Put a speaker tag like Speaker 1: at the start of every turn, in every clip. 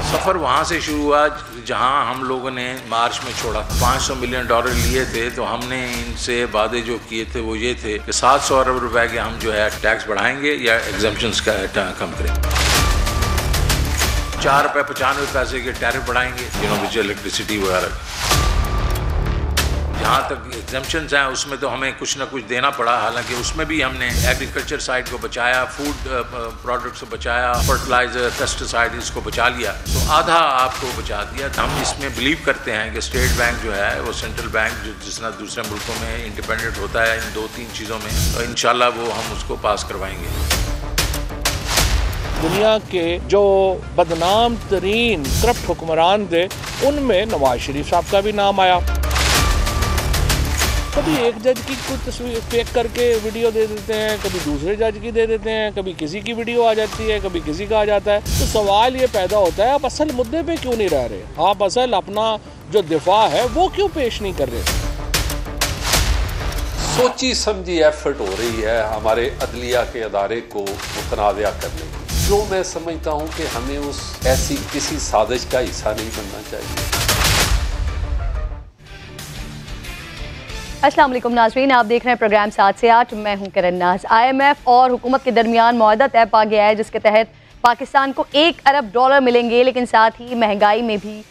Speaker 1: सफ़र वहाँ से शुरू हुआ जहाँ हम लोगों ने मार्च में छोड़ा। $500 मिलियन लिए थे, तो हमने इनसे वादे जो किए थे वो ये थे कि 700 अरब रुपए के हम जो है टैक्स बढ़ाएंगे या एग्जम्पशंस का कम करेंगे। ₹4.95 के टैरिफ बढ़ाएंगे, विच इलेक्ट्रिसिटी वगैरह। जहाँ तक एग्जम्पशंस हैं उसमें तो हमें कुछ ना कुछ देना पड़ा, हालांकि उसमें भी हमने एग्रीकल्चर साइड को बचाया, फूड प्रोडक्ट्स को बचाया, फर्टिलाइजर, पेस्टिसाइड इसको बचा लिया, तो आधा आपको बचा दिया। हम इसमें बिलीव करते हैं कि स्टेट बैंक जो है वो सेंट्रल बैंक जो जिस तरह दूसरे मुल्कों में इंडिपेंडेंट होता है इन 2-3 चीज़ों में, तो इंशाल्लाह वो हम उसको पास करवाएंगे।
Speaker 2: दुनिया के जो बदनाम तरीन करप्ट हुक्मरान थे उनमें नवाज शरीफ साहब का भी नाम आया। कभी एक जज की कुछ तस्वीर फेक करके वीडियो दे देते हैं, कभी दूसरे जज की दे देते हैं, कभी किसी की वीडियो आ जाती है, कभी किसी का आ जाता है। तो सवाल ये पैदा होता है आप असल मुद्दे पे क्यों नहीं रह रहे, आप असल अपना जो दिफा है वो क्यों पेश नहीं कर रहे।
Speaker 3: सोची समझी एफर्ट हो रही है हमारे अदलिया के अदारे को मुतनाज़ा करने की, जो मैं समझता हूँ कि हमें उस ऐसी किसी साजिश का हिस्सा नहीं बनना चाहिए।
Speaker 4: अस्सलाम वालेकुम नाज़रीन, आप देख रहे हैं प्रोग्राम 7 से 8। मैं हूं किरण नाज। IMF और हुकूमत के दरमियान मुआहदा तय पा गया है जिसके तहत पाकिस्तान को $1 अरब मिलेंगे, लेकिन साथ ही महंगाई में भी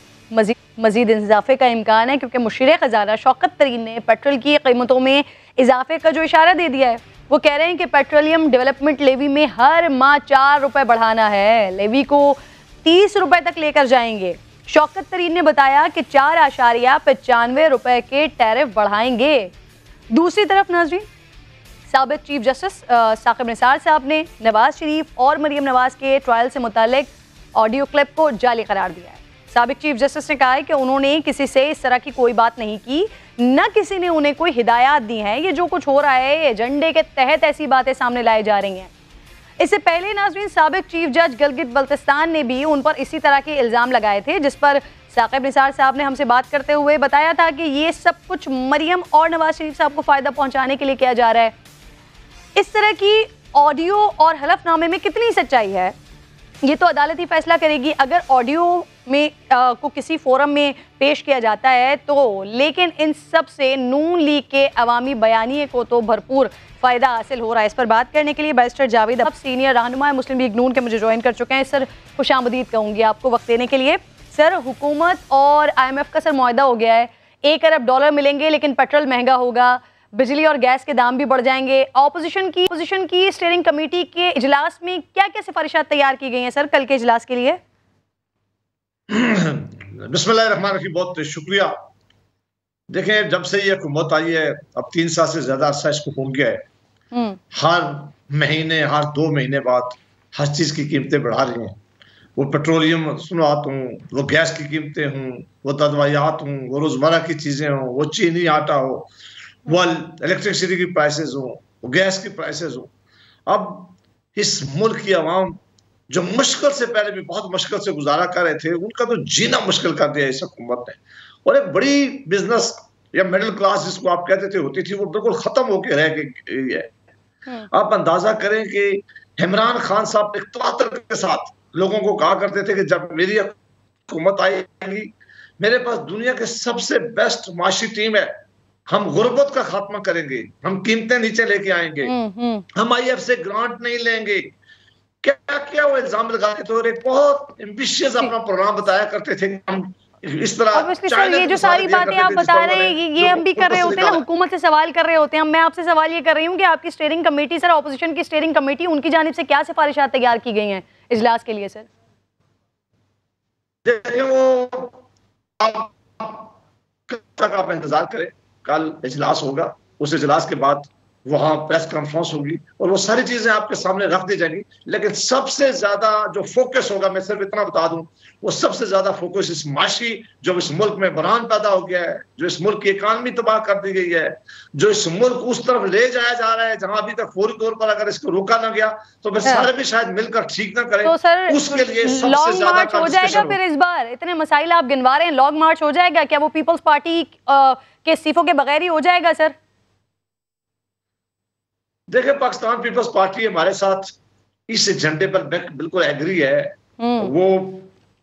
Speaker 4: मजीद इजाफे का इम्कान है, क्योंकि मुशीर ख़जाना शौकत तरीन ने पेट्रोल की कीमतों में इजाफे का जो इशारा दे दिया है। वो कह रहे हैं कि पेट्रोलियम डेवलपमेंट लेवी में हर माह ₹4 बढ़ाना है, लेवी को ₹30 तक लेकर जाएंगे। शौकत तरीन ने बताया कि ₹4.95 के टैरिफ बढ़ाएंगे। दूसरी तरफ नाज़रीन, साबिक चीफ जस्टिस साकिब निसार साहब ने नवाज शरीफ और मरियम नवाज के ट्रायल से मुतालिक ऑडियो क्लिप को जाली करार दिया है। साबिक चीफ जस्टिस ने कहा है कि उन्होंने किसी से इस तरह की कोई बात नहीं की, न किसी ने उन्हें कोई हिदायत दी है। ये जो कुछ हो रहा है एजेंडे के तहत ऐसी बातें सामने लाई जा रही हैं। इससे पहले नाज़रीन साबिक चीफ जज गिलगित बल्तिस्तान ने भी उन पर इसी तरह के इल्ज़ाम लगाए थे, जिस पर साकिब निसार साहब ने हमसे बात करते हुए बताया था कि ये सब कुछ मरियम और नवाज शरीफ साहब को फ़ायदा पहुंचाने के लिए किया जा रहा है। इस तरह की ऑडियो और हलफनामे में कितनी सच्चाई है ये तो अदालत ही फैसला करेगी। अगर ऑडियो में को किसी फोरम में पेश किया जाता है तो, लेकिन इन सब से नून लीग के अवामी बयानिए को तो भरपूर फ़ायदा हासिल हो रहा है। इस पर बात करने के लिए बैरिस्टर जावेद अब सीनियर रहनुमा मुस्लिम लीग नून के मुझे ज्वाइन कर चुके हैं। सर खुशामदीद कहूँगी आपको वक्त देने के लिए। सर हुकूमत और IMF का सर मुआहदा हो गया है, $1 अरब मिलेंगे, लेकिन पेट्रोल महंगा होगा, बिजली और गैस के दाम भी बढ़ जाएंगे। ऑपोजिशन की स्टीयरिंग कमेटी के इजलास में क्या क्या सिफारिशात तैयार की गई हैं सर कल के इजलास के लिए?
Speaker 5: बिस्मिल्लाहिर्रहमानिर्रहीम, बहुत शुक्रिया। देखें, जब से ये हुकूमत आई है, अब 3 साल से ज्यादा अरसा इसको हो गया है, हर महीने हर 2 महीने बाद हर चीज की कीमतें बढ़ा रही हैं। वो पेट्रोलियम सुनात हूँ, वो गैस की कीमतें हूँ, वो तदवायात हूँ, वो रोजमर्रा की चीजें हों, वो चीनी आटा हो, वो इलेक्ट्रिसिटी की प्राइसेस हो, वो गैस की प्राइसेस हो। अब इस मुल्क की आवाम जो मुश्किल से पहले भी बहुत मुश्किल से गुजारा कर रहे थे, उनका तो जीना मुश्किल कर दिया इस हुकूमत ने। और एक बड़ी बिजनेस या मिडिल क्लास जिसको आप कहते थे होती थी, वो बिल्कुल खत्म होकर रह गई है। आप अंदाजा करें कि इमरान खान साहब एक तवातर के साथ लोगों को कहा करते थे कि जब मेरी हुकूमत आएगी, मेरे पास दुनिया के सबसे बेस्ट माशी टीम है, हम गुर्बत का खात्मा करेंगे, हम कीमतें नीचे लेके आएंगे, हम IMF से ग्रांट नहीं लेंगे। क्या क्या वो इल्जाम लगाते थे और एक बहुत एम्बिशियस अपना प्रोग्राम बताया करते थे कि हम इस तरह।
Speaker 4: सर ये जो सारी बातें आप बता रहे हैं ये हम भी कर रहे होते हैं ना, हुकूमत से सवाल कर रहे होते हैं। मैं आपसे सवाल ये कर रही हूँ कि आपकी स्टीयरिंग कमेटी सर, ऑपोजिशन की स्टीयरिंग कमेटी, उनकी जानिब से क्या सिफारिशात तैयार की गई हैं इजलास के लिए? सर
Speaker 5: देखिए, वो आप इंतजार करें, कल इजलास होगा, उस इजलास के बाद वहां प्रेस कॉन्फ्रेंस होगी और वो सारी चीजें आपके सामने रख दी जाएंगी। लेकिन सबसे ज्यादा जो फोकस होगा, मैं सिर्फ इतना बता दूं, वो सबसे ज्यादा फोकस इस माशी जो इस मुल्क में बहरान पैदा हो गया है, जो इस मुल्क की इकानमी तबाह कर दी गई है, जो इस मुल्क उस तरफ ले जाया जा रहा है जहां अभी तक फौरी तौर पर अगर इसको रोका ना गया तो फिर सारे भी शायद मिलकर ठीक ना करें।
Speaker 4: तो सर
Speaker 5: उसके लिए सबसे
Speaker 4: लॉन्ग
Speaker 5: ज्यादा
Speaker 4: मार्च हो जाएगा फिर इस बार? इतने मसाइल आप गिनवा रहे हैं, लॉन्ग मार्च हो जाएगा क्या? वो पीपल्स पार्टी के इस्तीफों के बगैर ही हो जाएगा सर?
Speaker 5: देखिए, पाकिस्तान पीपल्स पार्टी हमारे साथ इस एजेंडे पर बिल्कुल एग्री है। वो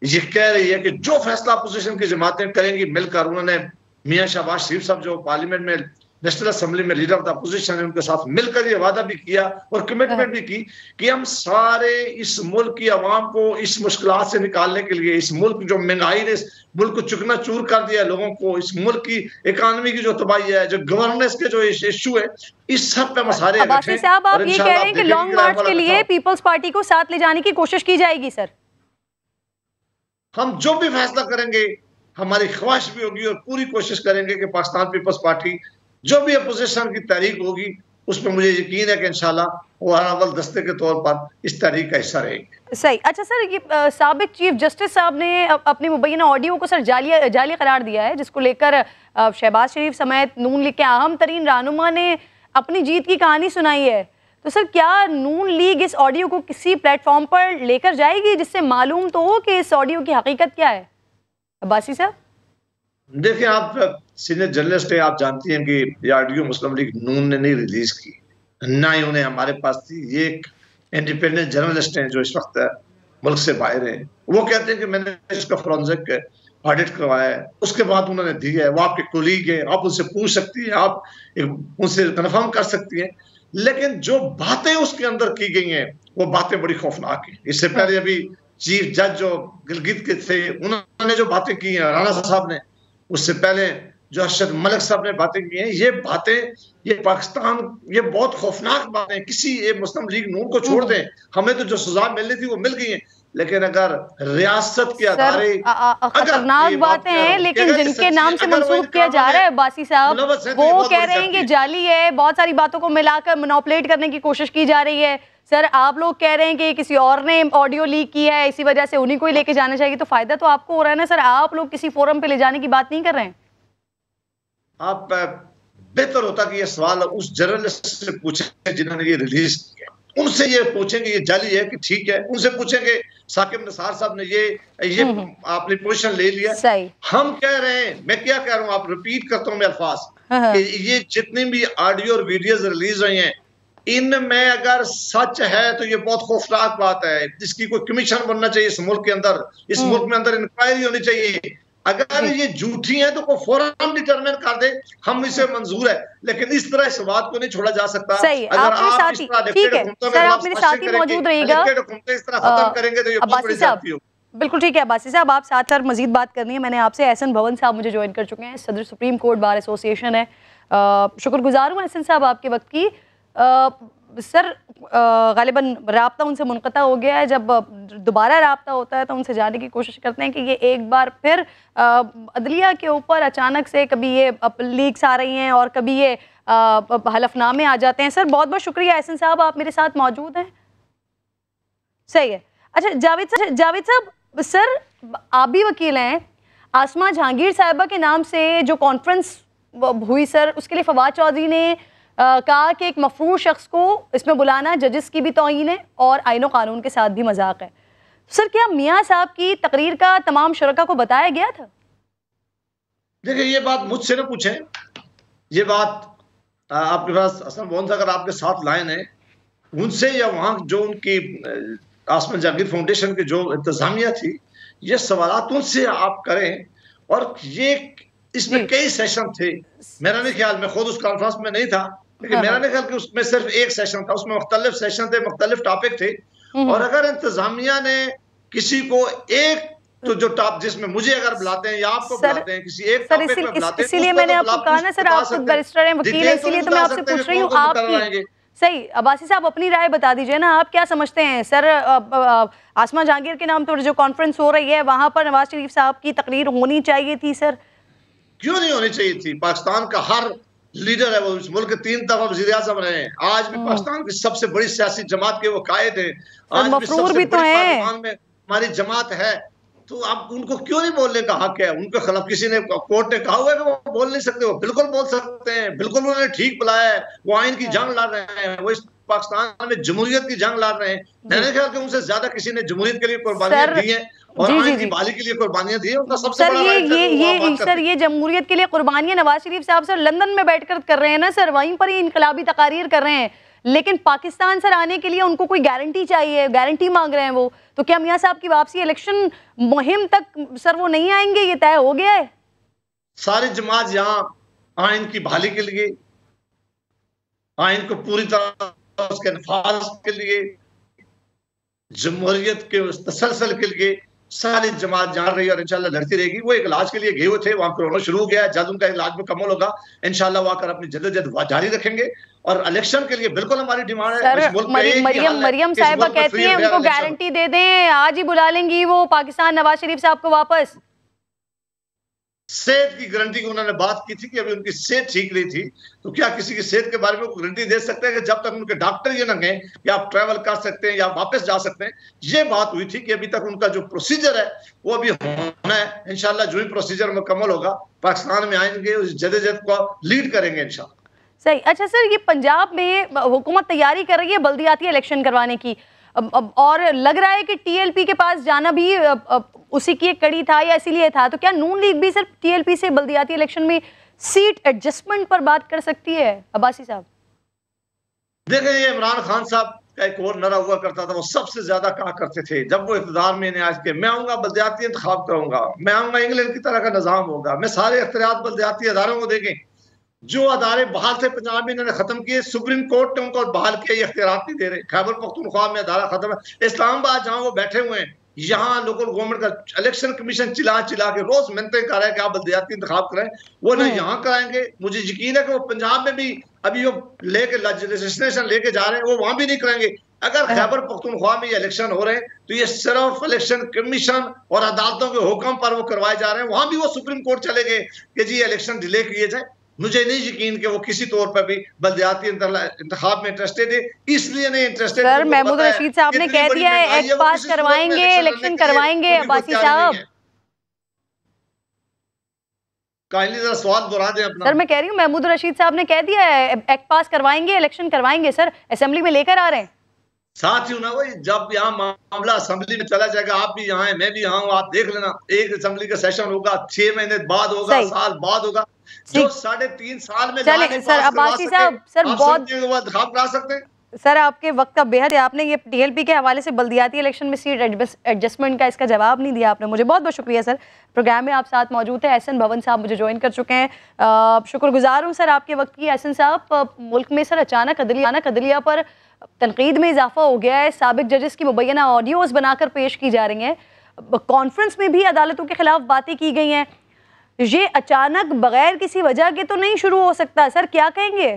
Speaker 5: ये कह रही है कि जो फैसला अपोजिशन की जमातें करेंगी मिलकर, उन्होंने मियां शहबाज शरीफ साहब जो पार्लियामेंट में नेशनल असेंबली में लीडर ऑफ द अपोजिशन है, उनके साथ मिलकर ये वादा भी किया और कमिटमेंट भी की कि हम सारे इस मुल्क की आवाम को इस मुश्किलात से निकालने के लिए, इस मुल्क जो महंगाई ने इस मुल्क को चुकना चूर कर दिया लोगों को, इस मुल्क की इकोनॉमी की जो तबाही है, जो गवर्नेंस के जो इशू है, इस सब पे हम सारे
Speaker 4: अब्बासी साहब, आप ये कह रहे हैं कि लॉन्ग मार्च के लिए पीपल्स पार्टी को साथ ले जाने की कोशिश की जाएगी? सर,
Speaker 5: हम जो भी फैसला करेंगे, हमारी ख्वाहिश भी होगी और पूरी कोशिश करेंगे कि पाकिस्तान पीपल्स पार्टी जो भी अपोजिशन की तहरीक होगी उसमें मुझे यकीन है कि इंशाल्लाह वो हर अव्वल दस्ते के तौर पर इस तहरीक का हिस्सा रहेंगे।
Speaker 4: सही। अच्छा सर, ये साबिक चीफ जस्टिस साहब ने अपनी मुबैना ऑडियो को सर जाली करार दिया है, जिसको लेकर शहबाज शरीफ समेत नून लीग के अहम तरीन रहनुमा ने अपनी जीत की कहानी सुनाई है। तो सर, क्या नून लीग इस ऑडियो को किसी प्लेटफॉर्म पर लेकर जाएगी जिससे मालूम तो हो कि इस ऑडियो की हकीकत क्या है? अब्बासी साहब
Speaker 5: देखिए, आप सीनियर जर्नलिस्ट हैं, आप जानती हैं कि ये ऑडियो मुस्लिम लीग नून ने नहीं रिलीज की, ना ही उन्हें हमारे पास थी। ये एक इंडिपेंडेंट जर्नलिस्ट हैं जो इस वक्त मुल्क से बाहर हैं। वो कहते हैं कि मैंने इसका फोरेंसिक ऑडिट करवाया है, उसके बाद उन्होंने दी है। वो आपके कोलीग हैं, आप उनसे पूछ सकती हैं, आप उनसे कन्फर्म कर सकती हैं। लेकिन जो बातें उसके अंदर की गई हैं वो बातें बड़ी खौफनाक हैं। इससे पहले अभी चीफ जज जो गिलगित के थे, उन्होंने जो बातें की हैं, राणा साहब ने, उससे पहले जो अरशद मलिक साहब ने बातें की हैं, ये बातें, ये पाकिस्तान, ये बहुत खौफनाक बातें। किसी ये मुस्लिम लीग नून को छोड़ दें, हमें तो जो सजा मिलनी थी वो मिल गई है, लेकिन अगर रियासत के आधारे
Speaker 4: खतरनाक बातें हैं, लेकिन जिनके नाम से मंसूब किया जा रहा है बासी साहब, वो कह रहे हैं कि जाली है, बहुत सारी बातों को मिलाकर मोनोपलेट करने की कोशिश की जा रही है। सर, आप लोग कह रहे हैं कि किसी और ने ऑडियो लीक किया है, इसी वजह से उन्हीं को ही लेके जाना चाहिए, तो फायदा तो आपको हो रहा है ना सर। आप लोग किसी फोरम पे ले जाने की बात नहीं कर रहे हैं।
Speaker 5: आप बेहतर होता कि ये सवाल उस जर्नलिस्ट से पूछें जिन्होंने ये रिलीज किया, उनसे ये पूछेंगे ये जाली है कि ठीक है। उनसे पूछेंगे साकिब निसार साहब ने ये आपने पोजीशन ले लिया।
Speaker 4: सही।
Speaker 5: हम कह रहे हैं, मैं क्या कह रहा हूँ, आप रिपीट करता हूँ मैं अल्फाज, कि ये जितनी भी ऑडियो और वीडियोज रिलीज हुई हैं, इनमें अगर सच है तो ये बहुत खौफनाक बात है। इसकी कोई कमीशन बनना चाहिए इस मुल्क के अंदर, इस मुल्क में अंदर इंक्वायरी होनी चाहिए। अगर ये झूठी है तो कोई फौरन डिटरमिन कर दे, हम इसे मंजूर है, लेकिन इस तरह इस बात को नहीं छोड़ा जा सकता।
Speaker 4: सही,
Speaker 5: अगर आप इस तरह
Speaker 4: ठीक है सर, आप मेरे साथ ही मौजूद रहिएगा।
Speaker 5: इस तरह खत्म करेंगे तो ये बहुत बड़ी जाती होगी।
Speaker 4: बिल्कुल ठीक है अब्बासी साहब, आप साथ सर मजीद बात करनी है। मैंने आपसे एहसन भवन साहब मुझे ज्वाइन कर चुके हैं, सदर सुप्रीम कोर्ट बार एसोसिएशन है। शुक्रगुजार हूँ एहसन साहब आपके वक्त की। सर, गालिबन राब्ता उनसे मुनक़ता हो गया है। जब दोबारा राब्ता होता है तो उनसे जानने की कोशिश करते हैं कि ये एक बार फिर अदलिया के ऊपर अचानक से कभी ये लीक्स आ रही हैं और कभी ये हलफनामे आ जाते हैं। सर, बहुत बहुत शुक्रिया एहसन साहब, आप मेरे साथ मौजूद हैं। सही है। अच्छा जावेद साहब, सर आप भी वकील हैं। आसमा जहांगीर साहिबा के नाम से जो कॉन्फ्रेंस हुई सर, उसके लिए फवाद चौधरी ने कहा कि एक मफरूर शख्स को इसमें बुलाना जजेस की भी तौहीन है और आईन कानून के साथ भी मजाक है। सर, क्या मियाँ साहब की तकरीर का तमाम शुरका को बताया गया था?
Speaker 5: देखिए, ये बात मुझसे न पूछें, ये बात आपके पास असल मोहन अगर आपके साथ लाइन है उनसे, या वहाँ जो उनकी आसमा जहांगीर फाउंडेशन की जो इंतजामिया थी, ये सवालात उनसे आप करें। और ये इसमें कई सेशन थे, मेरा नहीं ख्याल, मैं खुद उस कॉन्फ्रेंस में नहीं था, लेकिन मेरा नहीं ख्याल कि उसमें सिर्फ एक सेशन था, उसमें मुख्तलिफ सेशन थे, मुख्तलिफ टॉपिक थे। और अगर इंतजामिया ने किसी को एक तो जो टॉप जिसमें मुझे अगर बुलाते हैं या आपको बुलाते हैं किसी एक टॉपिक पे बुलाते हैं,
Speaker 4: इसीलिए मैंने आपको कहा ना सर, आप खुद बैरिस्टर हैं, वकील हैं, इसीलिए तो मैं आपसे पूछ रही हूँ आपकी। सही, अब्बासी साहब अपनी राय बता दीजिए ना, आप क्या समझते हैं? सर, आसमा जहांगीर के नाम पर जो कॉन्फ्रेंस हो रही है वहाँ पर नवाज शरीफ साहब की तकरीर होनी चाहिए थी सर?
Speaker 5: क्यों नहीं होनी चाहिए थी? पाकिस्तान का हर लीडर है, वो इस मुल्क के 3 दफा वज़ीर-ए-आज़म रहे हैं, आज भी पाकिस्तान की सबसे बड़ी सियासी जमात के वो कायद है, आज भी सबसे बड़ी पार्लियामान में हमारी जमात है। तो आप उनको क्यों नहीं बोलने का हक है? उनके खिलाफ किसी ने, कोर्ट ने कहा हुआ है कि वो बोल नहीं सकते? वो बिल्कुल बोल सकते हैं, बिल्कुल उन्होंने ठीक बुलाया है। वो आइन की जंग लड़ रहे हैं, वो इस पाकिस्तान में जमहूरियत की जंग लड़ रहे हैं। मैंने ख्याल कि उनसे ज्यादा किसी ने जमहूरियत के लिए कुर्बानियां दी हैं और आइन की बहाली के लिए कुर्बानियां दी हैं। उनका सबसे बड़ा
Speaker 4: ये जमहूरियत के लिए कुर्बानियां नवाज शरीफ साहब सर लंदन में बैठकर कर रहे हैं ना सर, वहीं पर ही इनकलाबी तकारीर कर रहे हैं। लेकिन पाकिस्तान सर आने के लिए उनको कोई गारंटी चाहिए, गारंटी मांग रहे हैं वो। तो क्या मियां साहब की वापसी इलेक्शन मुहिम तक सर वो नहीं आएंगे, ये तय हो गया है?
Speaker 5: सारी जमात यहाँ आइन की बहाली के लिए, आइन को पूरी तरह उसके नफाज के लिए, जमहूरियत के तसलसल के लिए सारी जमात जान रही है और इंशाल्लाह लड़ती रहेगी। वो एक इलाज के लिए गए हुए थे, वहां कोरोना शुरू हो गया है, जल्द उनका इलाज मुकम्मल होगा, इंशाल्लाह वो आकर अपनी जद्दोजहद जारी रखेंगे। और इलेक्शन के लिए बिल्कुल हमारी डिमांड है।
Speaker 4: मरियम साहिबा कहती है उनको गारंटी दे दें, आज ही बुला लेंगी वो पाकिस्तान नवाज शरीफ साहब को वापस।
Speaker 5: सेहत की गारंटी की उन्होंने बात की थी कि अभी उनकी सेहत ठीक नहीं थी, तो क्या किसी की सेहत के बारे में गारंटी दे सकते हैं कि जब तक उनके डॉक्टर ये ना कहें कि आप ट्रैवल कर सकते हैं या वापस जा सकते हैं। ये बात हुई थी कि अभी तक उनका जो प्रोसीजर है वो अभी होना है। इंशाल्लाह जो ही प्रोसीजर मुकम्मल होगा पाकिस्तान में आएंगे, उस जद्दोजहद को लीड करेंगे इंशाल्लाह।
Speaker 4: सही। अच्छा सर, ये पंजाब में हुकूमत तैयारी कर रही है बल्दियाती इलेक्शन करवाने की, और लग रहा है कि टीएलपी के पास जाना भी उसी की एक कड़ी था या इसीलिए था। तो क्या नून लीग भी सिर्फ टीएलपी से बल्दियाती इलेक्शन में सीट एडजस्टमेंट पर बात कर सकती है? अब्बासी साहब
Speaker 5: देखें, ये इमरान खान साहब का एक और नरा हुआ करता था, वो सबसे ज्यादा कहा करते थे जब वो इक़्तिदार में आज के, मैं आऊंगा बल्दियाती इंतखाब करूंगा, मैं आऊंगा इंग्लैंड की तरह का निजाम होगा, मैं सारे इख्तियार बल्दियाती अदारों को देंगे। जो अदारे बहाल थे पंजाब में इन्होंने खत्म किए, सुप्रीम कोर्ट ने उनको बहाल किया, ये इख्तियार नहीं दे रहे। खैबर पख्तूनख्वा में अदारा खत्म है। इस्लामाबाद जहां वो बैठे हुए हैं, यहाँ लोकल गवर्नमेंट का इलेक्शन कमीशन चिल्ला के रोज मिन्नतें कर रहे हैं कि आप बल्दियाती इंतखाब करें, वो ना यहाँ कराएंगे। मुझे यकीन है कि वो पंजाब में भी अभी वो लेके लेजिस्लेशन लेके जा रहे हैं, वो वहां भी नहीं कराएंगे। अगर खैबर पख्तूनख्वा में ये इलेक्शन हो रहे हैं तो ये सिर्फ इलेक्शन कमीशन और अदालतों के हुक्म पर वो करवाए जा रहे हैं। वहां भी वो सुप्रीम कोर्ट चले गए कि जी इलेक्शन डिले किए जाए। मुझे नहीं यकीन कि वो किसी तौर पर भी बल्दियाती इंतखाब में इंटरेस्टेड है, इसलिए नहीं इंटरेस्टेड।
Speaker 4: सर महमूद रशीद साहब ने कह दिया है एक्ट पास करवाएंगे, इलेक्शन करवाएंगे। अब्बासी साहब
Speaker 5: काइंडली जरा सवाल दोहरा दें अपना।
Speaker 4: सर मैं कह रही हूँ महमूद रशीद साहब ने कह दिया है एक्ट पास करवाएंगे, इलेक्शन करवाएंगे। सर असेंबली में लेकर आ रहे हैं।
Speaker 5: साथ ही ना वही जब यहाँ मामला असेंबली में चला जाएगा, आप भी यहाँ हैं, मैं भी यहाँ हूँ, आप देख लेना, एक असेंबली का सेशन होगा, 6 महीने बाद होगा, साल बाद होगा, जो 3.5 साल में
Speaker 4: चलिए सर अब्बासी साहब, सर बहुत
Speaker 5: करा सकते हैं।
Speaker 4: सर आपके वक्त का बेहद है, आपने ये टीएलपी के हवाले से बल्दियाती इलेक्शन में सीट एडजस्टमेंट का इसका जवाब नहीं दिया आपने मुझे। बहुत बहुत शुक्रिया सर। प्रोग्राम में आप साथ मौजूद है एहसन भवन साहब मुझे ज्वाइन कर चुके हैं, शुक्रगुजार हूँ सर आपके वक्त की। एहसन साहब, मुल्क में सर अचानक अदलिया पर तनकीद में इजाफा हो गया है, साबिक जजेस की मुबैना ऑडियोज बनाकर पेश की जा रही हैं, कॉन्फ्रेंस में भी अदालतों के खिलाफ बातें की गई हैं। ये अचानक बगैर किसी वजह के तो नहीं शुरू हो सकता, सर क्या कहेंगे?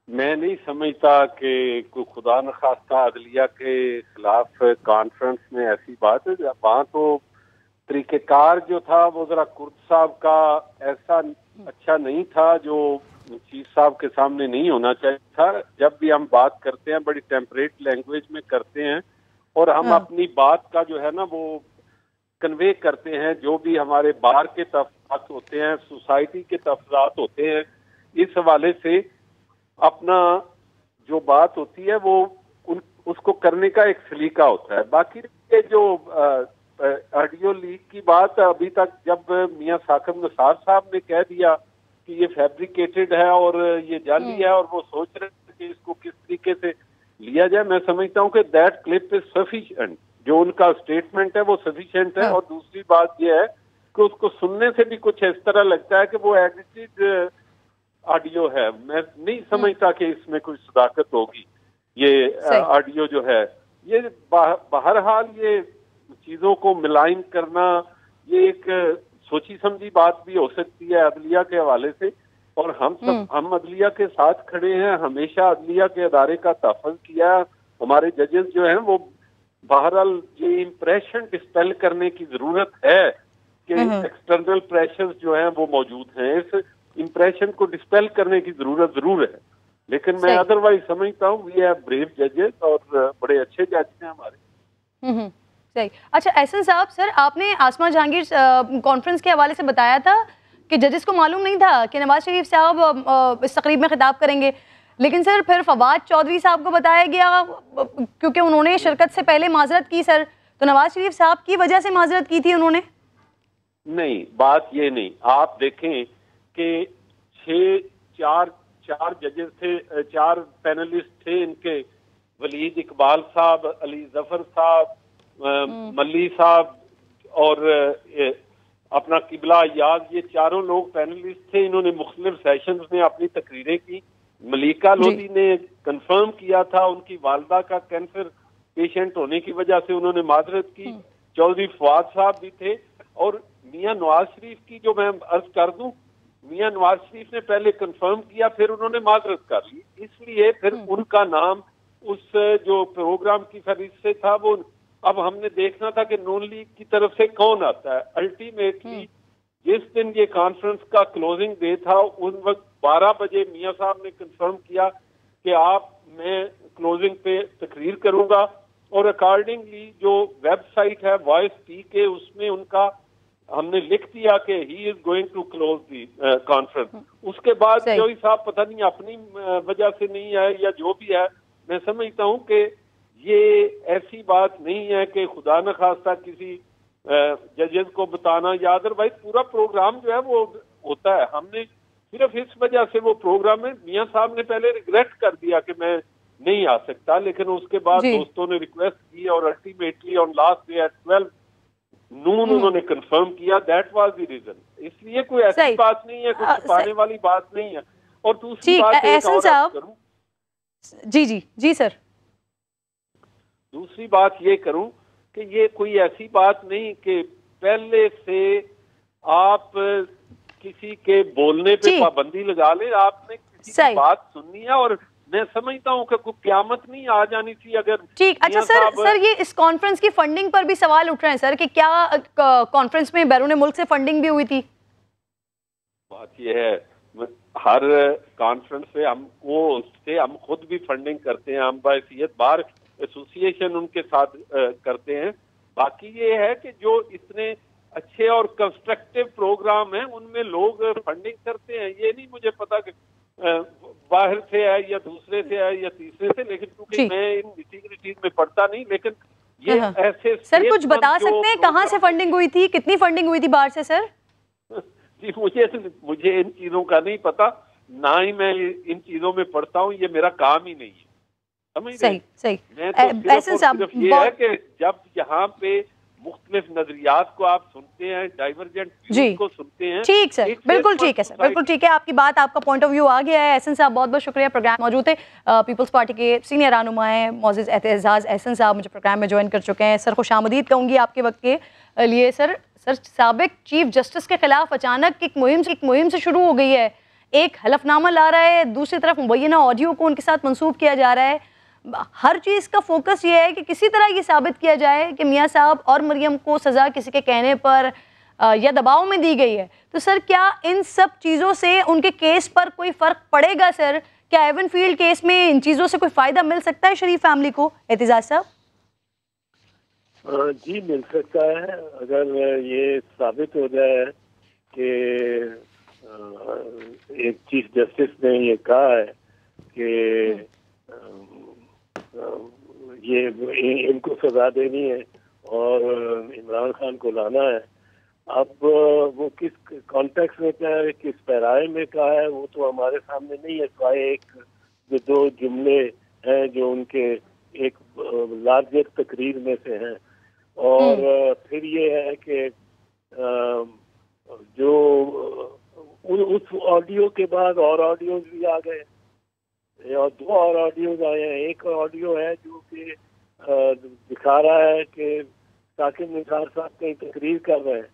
Speaker 3: मैं नहीं समझता कि कोई खुदा न खास्ता अदलिया के खिलाफ कॉन्फ्रेंस में ऐसी बात है। वहाँ तो तरीक़ेकार जो था वो जरा कुर्द साहब का ऐसा अच्छा नहीं था जो चीफ साहब के सामने नहीं होना चाहिए था। जब भी हम बात करते हैं बड़ी टेम्परेट लैंग्वेज में करते हैं और हम अपनी बात का जो है ना वो कन्वे करते हैं, जो भी हमारे बाहर के तफसात होते हैं, सोसाइटी के तफसात होते हैं, इस हवाले से अपना जो बात होती है वो उसको करने का एक सलीका होता है। बाकी ये जो ऑडियो लीक की बात, अभी तक जब मियां साकिब निसार साहब ने कह दिया कि ये फैब्रिकेटेड है और ये जाली है और वो सोच रहे हैं कि इसको किस तरीके से लिया जाए, मैं समझता हूँ कि दैट क्लिप इज सफिशिएंट। जो उनका स्टेटमेंट है वो सफिशिएंट है। और दूसरी बात ये है कि उसको सुनने से भी कुछ इस तरह लगता है कि वो एडिटेड ऑडियो है। मैं नहीं समझता कि इसमें कोई सदाकत होगी। ये ऑडियो जो है ये बहरहाल ये चीजों को मिलाइन करना ये एक सोची समझी बात भी हो सकती है अदलिया के हवाले से। और हम अदलिया के साथ खड़े हैं, हमेशा अदलिया के अदारे का तहफ़्फ़ुज़ किया। हमारे जजेस जो हैं वो बहरहाल ये इम्प्रेशन डिस्पेल करने की जरूरत है कि एक्सटर्नल प्रेशर्स जो हैं वो मौजूद हैं। इस इम्प्रेशन को डिस्पेल करने की जरूरत जरूर है, लेकिन मैं अदरवाइज समझता हूँ वी हैव ब्रेव जजेस और बड़े अच्छे जज हैं हमारे।
Speaker 4: सही। अच्छा एहसन साहब, सर आपने आसमा जहांगीर कॉन्फ्रेंस के हवाले से बताया था कि जजेस को मालूम नहीं था कि नवाज शरीफ साहब इस तकरीब में खिताब करेंगे, लेकिन सर फिर फवाद चौधरी साहब को बताया गया क्योंकि उन्होंने शिरकत से पहले माजरत की। सर तो नवाज शरीफ साहब की वजह से माजरत की थी उन्होंने? नहीं,
Speaker 3: बात ये नहीं। आप देखें कि 4 जजेस थे, 4 पैनलिस्ट थे इनके, वलीद इकबाल साहब, अली जफर साहब, मल्ली साहब और अपना किबला अय्याज, ये चारों लोग पैनलिस्ट थे। इन्होंने मुख्तलिफ सेशंस में अपनी तकरीरें की। मलिका लोधी ने कंफर्म किया था उनकी वालदा का कैंसर पेशेंट होने की वजह से उन्होंने माजरत की। चौधरी फवाद साहब भी थे और मियां नवाज शरीफ की, जो मैं अर्ज कर दूं, मियां नवाज शरीफ ने पहले कंफर्म किया, फिर उन्होंने माजरत कर ली, इसलिए फिर उनका नाम उस जो प्रोग्राम की फहरिस्त से था वो अब हमने देखना था कि नून लीग की तरफ से कौन आता है। अल्टीमेटली जिस दिन ये कॉन्फ्रेंस का क्लोजिंग डे था उस वक्त 12 बजे मियां साहब ने कंफर्म किया कि मैं क्लोजिंग पे तकरीर करूंगा और अकॉर्डिंगली जो वेबसाइट है वॉइस पी के, उसमें उनका हमने लिख दिया कि he is going to close the conference. उसके बाद जोई साहब पता नहीं अपनी वजह से नहीं आए या जो भी है, मैं समझता हूं कि ये ऐसी बात नहीं है कि खुदा न खास्ता किसी जजेस को बताना, या अदरवाइज पूरा प्रोग्राम जो है वो होता है। हमने सिर्फ इस वजह से वो प्रोग्राम में मियां साहब ने पहले रिग्रेट कर दिया कि मैं नहीं आ सकता, लेकिन उसके बाद दोस्तों ने रिक्वेस्ट की और ultimately on last day at 12 noon उन्होंने कंफर्म किया। That was the reason. इसलिए कोई ऐसी बात नहीं है, कुछ छुपाने वाली बात नहीं है। और दूसरी बात
Speaker 4: एहसन साहब, जी सर,
Speaker 3: दूसरी बात ये करूं कि ये कोई ऐसी बात नहीं कि पहले से आप किसी के बोलने पे पाबंदी लगा ले। आपने किसी की बात सुननी है और मैं समझता हूँ कि कोई क़यामत नहीं आ जानी थी अगर। ठीक,
Speaker 4: अच्छा सर ये इस कॉन्फ्रेंस की फंडिंग पर भी सवाल उठ रहे हैं सर कि क्या कॉन्फ्रेंस में बैरून मुल्क से फंडिंग भी हुई थी?
Speaker 3: बात ये है, हर कॉन्फ्रेंस पे हम खुद भी फंडिंग करते हैं, हम बाहसियत बार एसोसिएशन उनके साथ करते हैं। बाकी ये है कि जो इतने अच्छे और कंस्ट्रक्टिव प्रोग्राम हैं उनमें लोग फंडिंग करते हैं। ये नहीं मुझे पता कि बाहर से है या दूसरे से है या तीसरे से, लेकिन क्योंकि मैं इन निटी-ग्रिटीज में पढ़ता नहीं, लेकिन ये ऐसे
Speaker 4: सर कुछ बता सकते हैं कहाँ से फंडिंग हुई थी, कितनी फंडिंग हुई थी बाहर से सर?
Speaker 3: जी मुझे इन चीजों का नहीं पता, ना ही मैं इन चीजों में पढ़ता हूँ, ये मेरा काम ही नहीं है।
Speaker 4: सही सही।
Speaker 3: मैं तो सिर्फ ये है कि जब यहाँ पे मुख्तलिफ नजरियात को आप सुनते हैं, डाइवर्जेंट व्यूज को सुनते हैं।
Speaker 4: ठीक सर, बिल्कुल ठीक है सर, बिल्कुल ठीक है, आपकी बात, आपका पॉइंट ऑफ व्यू आ गया है। एहसन साहब बहुत बहुत शुक्रिया। प्रोग्राम मौजूद है पीपल्स पार्टी के सीनियर रहनुमा मोअज़्ज़िज़ एतजाज़ एहसन साहब मुझे प्रोग्राम में ज्वाइन कर चुके हैं। सर खुशामदीद कहूँगी आपके वक्त के लिए। सर साबिक चीफ जस्टिस के खिलाफ अचानक एक मुहिम से शुरू हो गई है। एक हलफनामा ला रहा है, दूसरी तरफ मुबैना ऑडियो को उनके साथ मंसूब किया जा रहा है। हर चीज़ का फोकस ये है कि किसी तरह ये साबित किया जाए कि मियां साहब और मरियम को सज़ा किसी के कहने पर या दबाव में दी गई है। तो सर क्या इन सब चीज़ों से उनके केस पर कोई फ़र्क पड़ेगा सर? क्या एवनफील्ड केस में इन चीज़ों से कोई फ़ायदा मिल सकता है शरीफ फैमिली को? एतजाज साहब।
Speaker 6: जी मिल सकता है, अगर ये साबित हो जाए कि एक चीफ जस्टिस ने ये कहा है कि ये इनको सजा देनी है और इमरान खान को लाना है। अब वो किस कॉन्टेक्स्ट में कहा है, किस पैराए में कहा है, वो तो हमारे सामने नहीं है। तो एक जो 2 जुमले हैं जो उनके एक लार्जर तकरीर में से हैं, और फिर ये है कि जो उस ऑडियो के बाद और ऑडियोज भी आ गए और 2 और ऑडियोज आए हैं। एक ऑडियो है जो कि दिखा रहा है कि साकिब निसार साहब कहीं तकरीर कर रहे हैं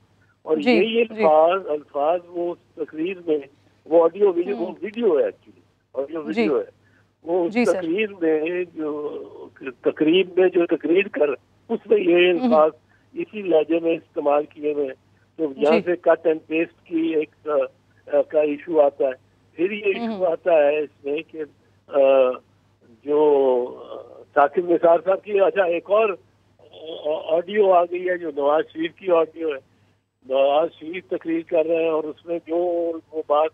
Speaker 6: और यही अल्फाज वो तकरीर में, वो ऑडियो वो वीडियो है, एक्चुअली ऑडियो वीडियो है, वो उस तकरीर में जो तकरीर कर उसमें ये अल्फाज इसी लहजे में इस्तेमाल किए हुए। तो यहाँ से कट एंड पेस्ट की एक का इशू आता है। फिर ये इशू आता है इसमें कि जो साकिब निसार साहब की, अच्छा एक और ऑडियो आ गई है जो नवाज शरीफ की ऑडियो है। नवाज शरीफ तकरीर कर रहे हैं और उसमें जो वो बात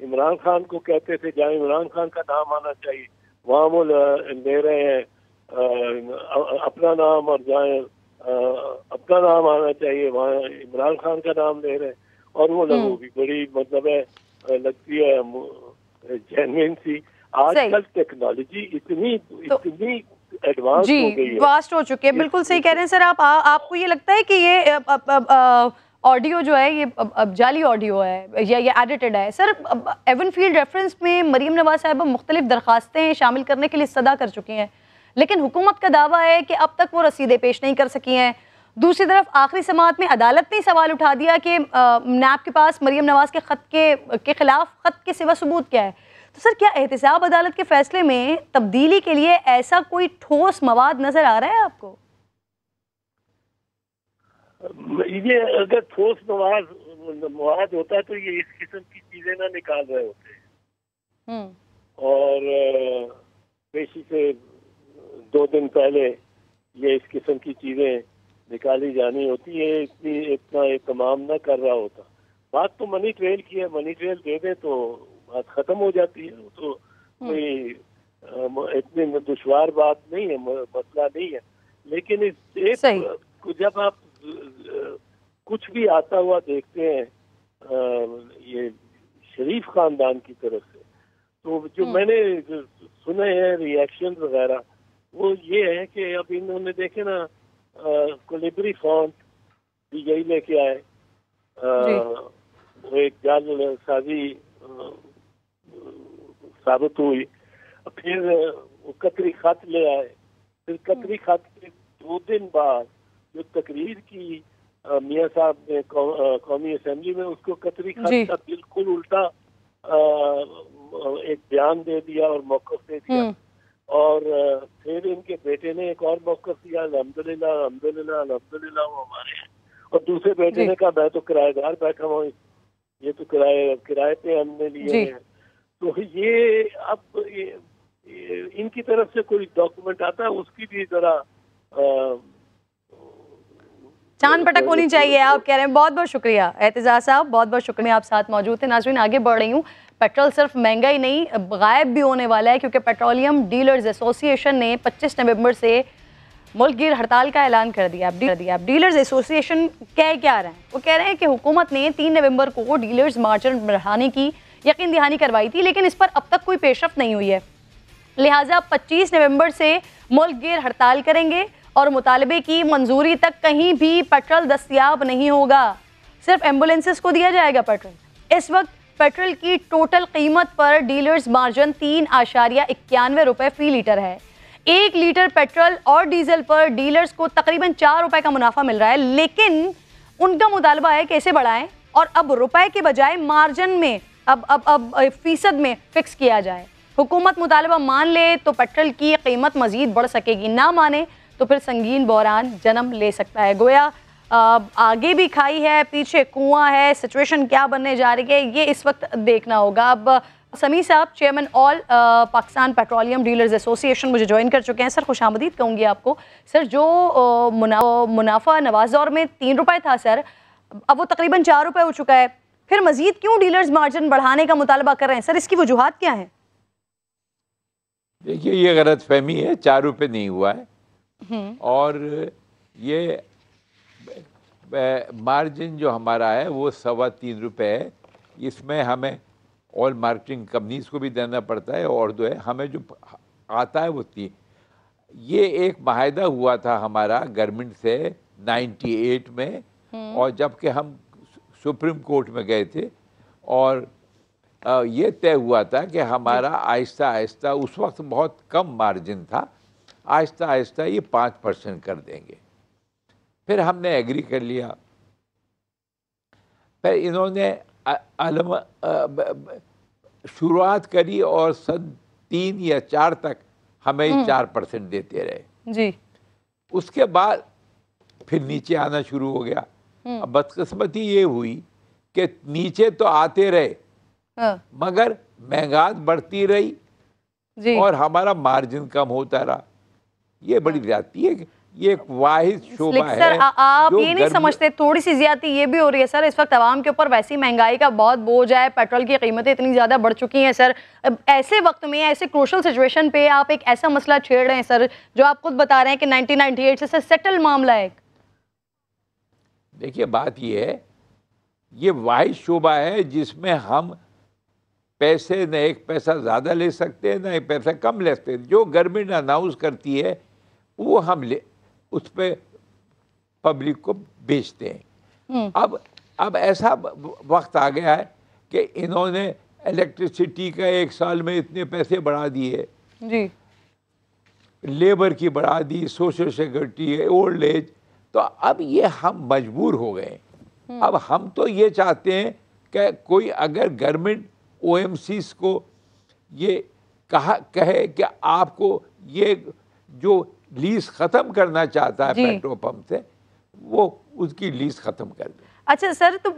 Speaker 6: इमरान खान को कहते थे जहाँ इमरान खान का नाम आना चाहिए वहाँ वो ले रहे हैं अपना नाम, और जहाँ अपना नाम आना चाहिए वहाँ इमरान खान का नाम ले रहे हैं। और वो भी बड़ी मतलब है लगती है जेन्युइन सी। आजकल टेक्नोलॉजी इतनी एडवांस हो गई है,
Speaker 4: वास्ट हो चुकी है। बिल्कुल सही कह रहे हैं सर आप। आपको ये लगता है कि ये ऑडियो जो है ये अब जाली ऑडियो है या ये एडिटेड है? सर एवनफील्ड रेफरेंस में मरीम नवाज साहिबा मुख्तलिफ दरखास्तें शामिल करने के लिए सदा कर चुकी हैं, लेकिन हुकूमत का दावा है कि अब तक वो रसीदें पेश नहीं कर सकी हैं। दूसरी तरफ आखिरी समाअत में अदालत ने सवाल उठा दिया कि नैब के पास मरीम नवाज के ख़त के खिलाफ ख़त के सिवा सबूत क्या है। तो सर क्या एहतसाब अदालत के फैसले में तब्दीली के लिए ऐसा कोई ठोस मवाद नजर आ रहा है आपको?
Speaker 6: ये अगर ठोस मवाद होता है तो ये इस किस्म की चीजें ना निकाल रहे होते। और पेशी से 2 दिन पहले ये इस किस्म की चीजें निकाली जानी होती है, इतना एहतमाम न कर रहा होता। बात तो मनी ट्रेल की है, मनी ट्रेल दे दें तो बात खत्म हो जाती है। तो कोई इतनी दुश्वार बात नहीं है, मसला नहीं है। लेकिन इस जब आप कुछ भी आता हुआ देखते हैं ये शरीफ खानदान की तरफ से, तो जो मैंने सुने हैं रिएक्शन वगैरह, वो ये है कि अब इन्होंने देखे ना कोलिब्री फॉन्ट भी यही लेके आए, वो एक जाल साजी साबित हुई। फिर वो कतरी खत ले आए, फिर कतरी खत के 2 दिन बाद जो तकरीर की मियाँ साहब ने कौमी असेंबली में, उसको कतरी खत का बिल्कुल उल्टा एक बयान दे दिया और मौक़िफ़ दे दिया। और फिर इनके बेटे ने एक और मौक़िफ़ दिया, अल्हम्दुलिल्लाह अल्हम्दुलिल्लाह अल्हम्दुलिल्लाह वो हमारे हैं। और दूसरे बेटे ने कहा मैं तो किराएदार बैठा हुआ, ये तो किराए पे हमने लिए हैं। तो ये अब इनकी तरफ से कोई डॉक्यूमेंट आता है उसकी भी जरा
Speaker 4: चांद पटक होनी चाहिए, आप कह रहे हैं। बहुत बहुत शुक्रिया एतजाज साहब, बहुत बहुत शुक्रिया, आप साथ मौजूद थे। नाज़रीन आगे बढ़ रही हूँ। पेट्रोल सिर्फ महंगा ही नहीं गायब भी होने वाला है, क्योंकि पेट्रोलियम डीलर्स एसोसिएशन ने 25 नवंबर से मुल्क गिर हड़ताल का ऐलान कर दिया। अब डीलर्स एसोसिएशन कह क्या रहे हैं? वो कह रहे हैं कि हुकूमत ने 3 नवंबर को डीलर्स मार्जिन बढ़ाने की यकीन दहानी करवाई थी, लेकिन इस पर अब तक कोई पेशरफ नहीं हुई है। लिहाजा 25 नवंबर से मुल्क गिर हड़ताल करेंगे और मुतालबे की मंजूरी तक कहीं भी पेट्रोल दस्तयाब नहीं होगा। सिर्फ एम्बुलेंसेस को दिया जाएगा पेट्रोल। इस वक्त पेट्रोल की टोटल कीमत पर डीलर्स मार्जिन 3.91 रुपये फ़ी लीटर है। 1 लीटर पेट्रोल और डीजल पर डीलर्स को तकरीबन 4 रुपये का मुनाफा मिल रहा है, लेकिन उनका मुतालबा है कि इसे बढ़ाएं और अब रुपए के बजाय मार्जिन में अब फीसद में फिक्स किया जाए। हुकूमत मुतालबा मान ले तो पेट्रोल की कीमत मजीद बढ़ सकेगी, ना माने तो फिर संगीन बहरान जन्म ले सकता है। गोया आगे भी खाई है, पीछे कुआं है, सिचुएशन क्या बनने जा रही है ये इस वक्त देखना होगा। अब समी साहब chairman all Pakistan petroleum dealers association मुझे ज्वाइन कर चुके हैं। सर खुशामदीद कहूँगी आपको। सर जो मुनाफा नवाज दौर में 3 रुपये था सर, अब वो तकरीबन 4 रुपये हो चुका है, फिर मजीद क्यों डीलर्स मार्जिन बढ़ाने का मुतालबा कर रहे हैं? सर इसकी वजूहात क्या है?
Speaker 7: देखिए ये गलत फहमी है, 4 रुपये नहीं हुआ है। और ये मार्जिन जो हमारा है वो 3.25 रुपये है। इसमें हमें ऑल मार्केटिंग कंपनीज को भी देना पड़ता है और जो है हमें जो आता है वो 3। ये एक माहिदा हुआ था हमारा गवर्नमेंट से 98 में, और जबकि हम सुप्रीम कोर्ट में गए थे और ये तय हुआ था कि हमारा आहिस्ता आहिस्ता, उस वक्त बहुत कम मार्जिन था, आहिस्ता आहिस्ता ये 5% कर देंगे। फिर हमने एग्री कर लिया। फिर इन्होंने शुरुआत करी और सन 3 या 4 तक हमें 4% देते रहे
Speaker 4: जी।
Speaker 7: उसके बाद फिर नीचे आना शुरू हो गया। अब बदकिस्मती ये हुई कि नीचे तो आते रहे मगर महंगाई बढ़ती रही
Speaker 4: जी।
Speaker 7: और हमारा मार्जिन कम होता रहा। ये बड़ी ज्यादती है, ये एक वाहिद शोबा है।
Speaker 4: सर आप ये नहीं समझते थोड़ी सी ज्यादती ये भी हो रही है सर? इस वक्त आवाम के ऊपर वैसी महंगाई का बहुत बोझ है, पेट्रोल की कीमतें इतनी ज़्यादा बढ़ चुकी हैं सर। ऐसे वक्त में, ऐसे क्रूशल सिचुएशन पे आप एक ऐसा मसला छेड़ रहे हैं सर जो आप खुद बता रहे हैं कि 1998 से सेटल मामला है।
Speaker 7: देखिए बात ये है, ये वाहिद शोबा है जिसमें हम पैसे न एक पैसा ज़्यादा ले सकते हैं, न एक पैसा कम ले सकते हैं। जो गवर्नमेंट अनाउंस करती है वो हम उस पर पब्लिक को बेचते हैं। अब ऐसा वक्त आ गया है कि इन्होंने इलेक्ट्रिसिटी का 1 साल में इतने पैसे बढ़ा दिए
Speaker 4: जी,
Speaker 7: लेबर की बढ़ा दी, सोशल सिक्योरिटी, ओल्ड एज, तो अब ये हम मजबूर हो गए। अब हम तो ये चाहते हैं कि कोई अगर गवर्नमेंट OMCs को ये कहे कि आपको ये जो लीज ख़त्म करना चाहता है पेट्रोल पंप से, वो उसकी लीज ख़त्म कर दे।
Speaker 4: अच्छा सर, तो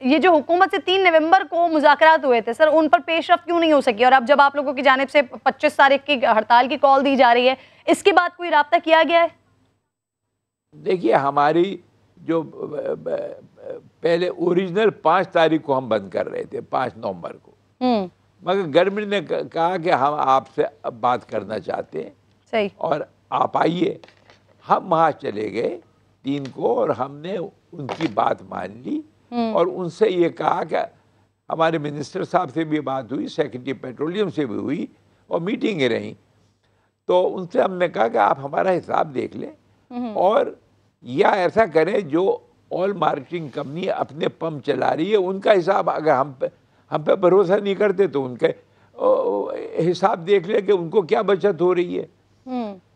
Speaker 4: ये जो हुकूमत से 3 नवंबर को मुज़ाकरात हुए थे सर, उन पर पेशरफ क्यों नहीं हो सकी? और अब जब आप लोगों की जानिब से 25 तारीख की हड़ताल की कॉल दी जा रही है, इसके बाद कोई राब्ता किया गया है?
Speaker 7: देखिए, हमारी जो पहले ओरिजिनल 5 तारीख को हम बंद कर रहे थे, 5 नवंबर को, मगर गवर्नमेंट ने कहा कि हम आपसे बात करना चाहते हैं,
Speaker 4: सही, और
Speaker 7: आप आइए। हम वहाँ चले गए 3 को और हमने उनकी बात मान ली और उनसे ये कहा कि हमारे मिनिस्टर साहब से भी बात हुई, सेक्रेटरी पेट्रोलियम से भी हुई और मीटिंगें रहीं। तो उनसे हमने कहा कि आप हमारा हिसाब देख लें और या ऐसा करें जो ऑयल मार्केटिंग कंपनी अपने पंप चला रही है उनका हिसाब, अगर हम पे भरोसा नहीं करते तो उनके हिसाब देख ले कि उनको क्या बचत हो रही है।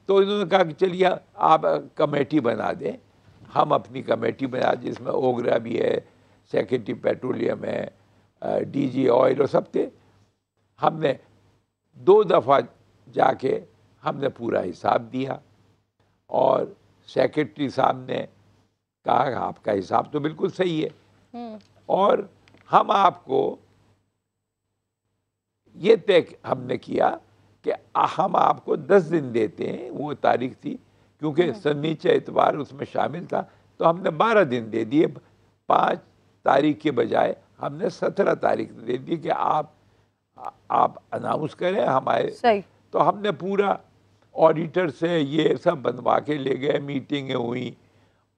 Speaker 7: तो इन्होंने कहा कि चलिए आप कमेटी बना दें। हम अपनी कमेटी बना, जिसमें ओगरा भी है, सेक्रेटरी पेट्रोलियम है, DG ऑयल और सब थे। हमने 2 दफ़ा जाके हमने पूरा हिसाब दिया और सेक्रेटरी साहब ने कहा आपका हिसाब तो बिल्कुल सही है और हम आपको ये तय हमने किया कि हम आपको 10 दिन देते हैं। वो तारीख थी क्योंकि सनीचर इतवार उसमें शामिल था, तो हमने 12 दिन दे दिए। 5 तारीख के बजाय हमने 17 तारीख दे दी कि आप अनाउंस करें हमारे।
Speaker 4: सही।
Speaker 7: तो हमने पूरा ऑडिटर से ये सब बनवा के ले गए, मीटिंगें हुई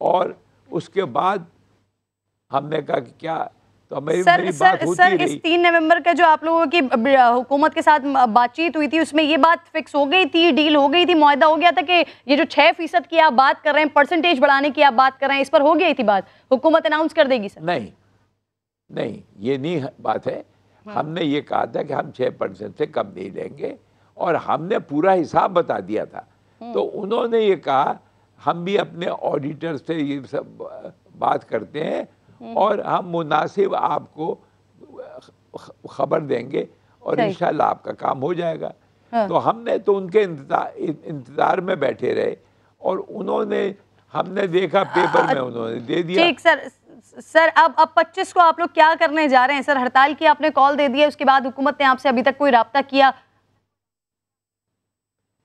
Speaker 7: और उसके बाद हमने कहा कि क्या, तो मेरी बात होती रही।
Speaker 4: इस 3 नवंबर का जो आप लोगों की हुकूमत के साथ बातचीत हुई थी, उसमें ये बात फिक्स हो गई थी, डील हो गई थी, मुआहदा हो गया था कि ये जो 6% की आप बात कर रहे हैं, परसेंटेज बढ़ाने की आप बात कर रहे हैं, इस पर हो गई थी बात, हुकूमत अनाउंस कर देगी? सर
Speaker 7: नहीं, ये नहीं बात है। हमने ये कहा था कि हम 6% से कम नहीं लेंगे और हमने पूरा हिसाब बता दिया था। तो उन्होंने ये कहा हम भी अपने ऑडिटर से ये सब बात करते हैं और हम मुनासिब आपको खबर देंगे और इंशाल्लाह आपका काम हो जाएगा। तो हमने तो उनके इंतजार में बैठे रहे और उन्होंने, हमने देखा पेपर में उन्होंने दे दिया।
Speaker 4: ठीक सर, अब 25 को आप लोग क्या करने जा रहे हैं? सर, हड़ताल की आपने कॉल दे दी है, उसके बाद हुकूमत ने आपसे अभी तक कोई राब्ता किया?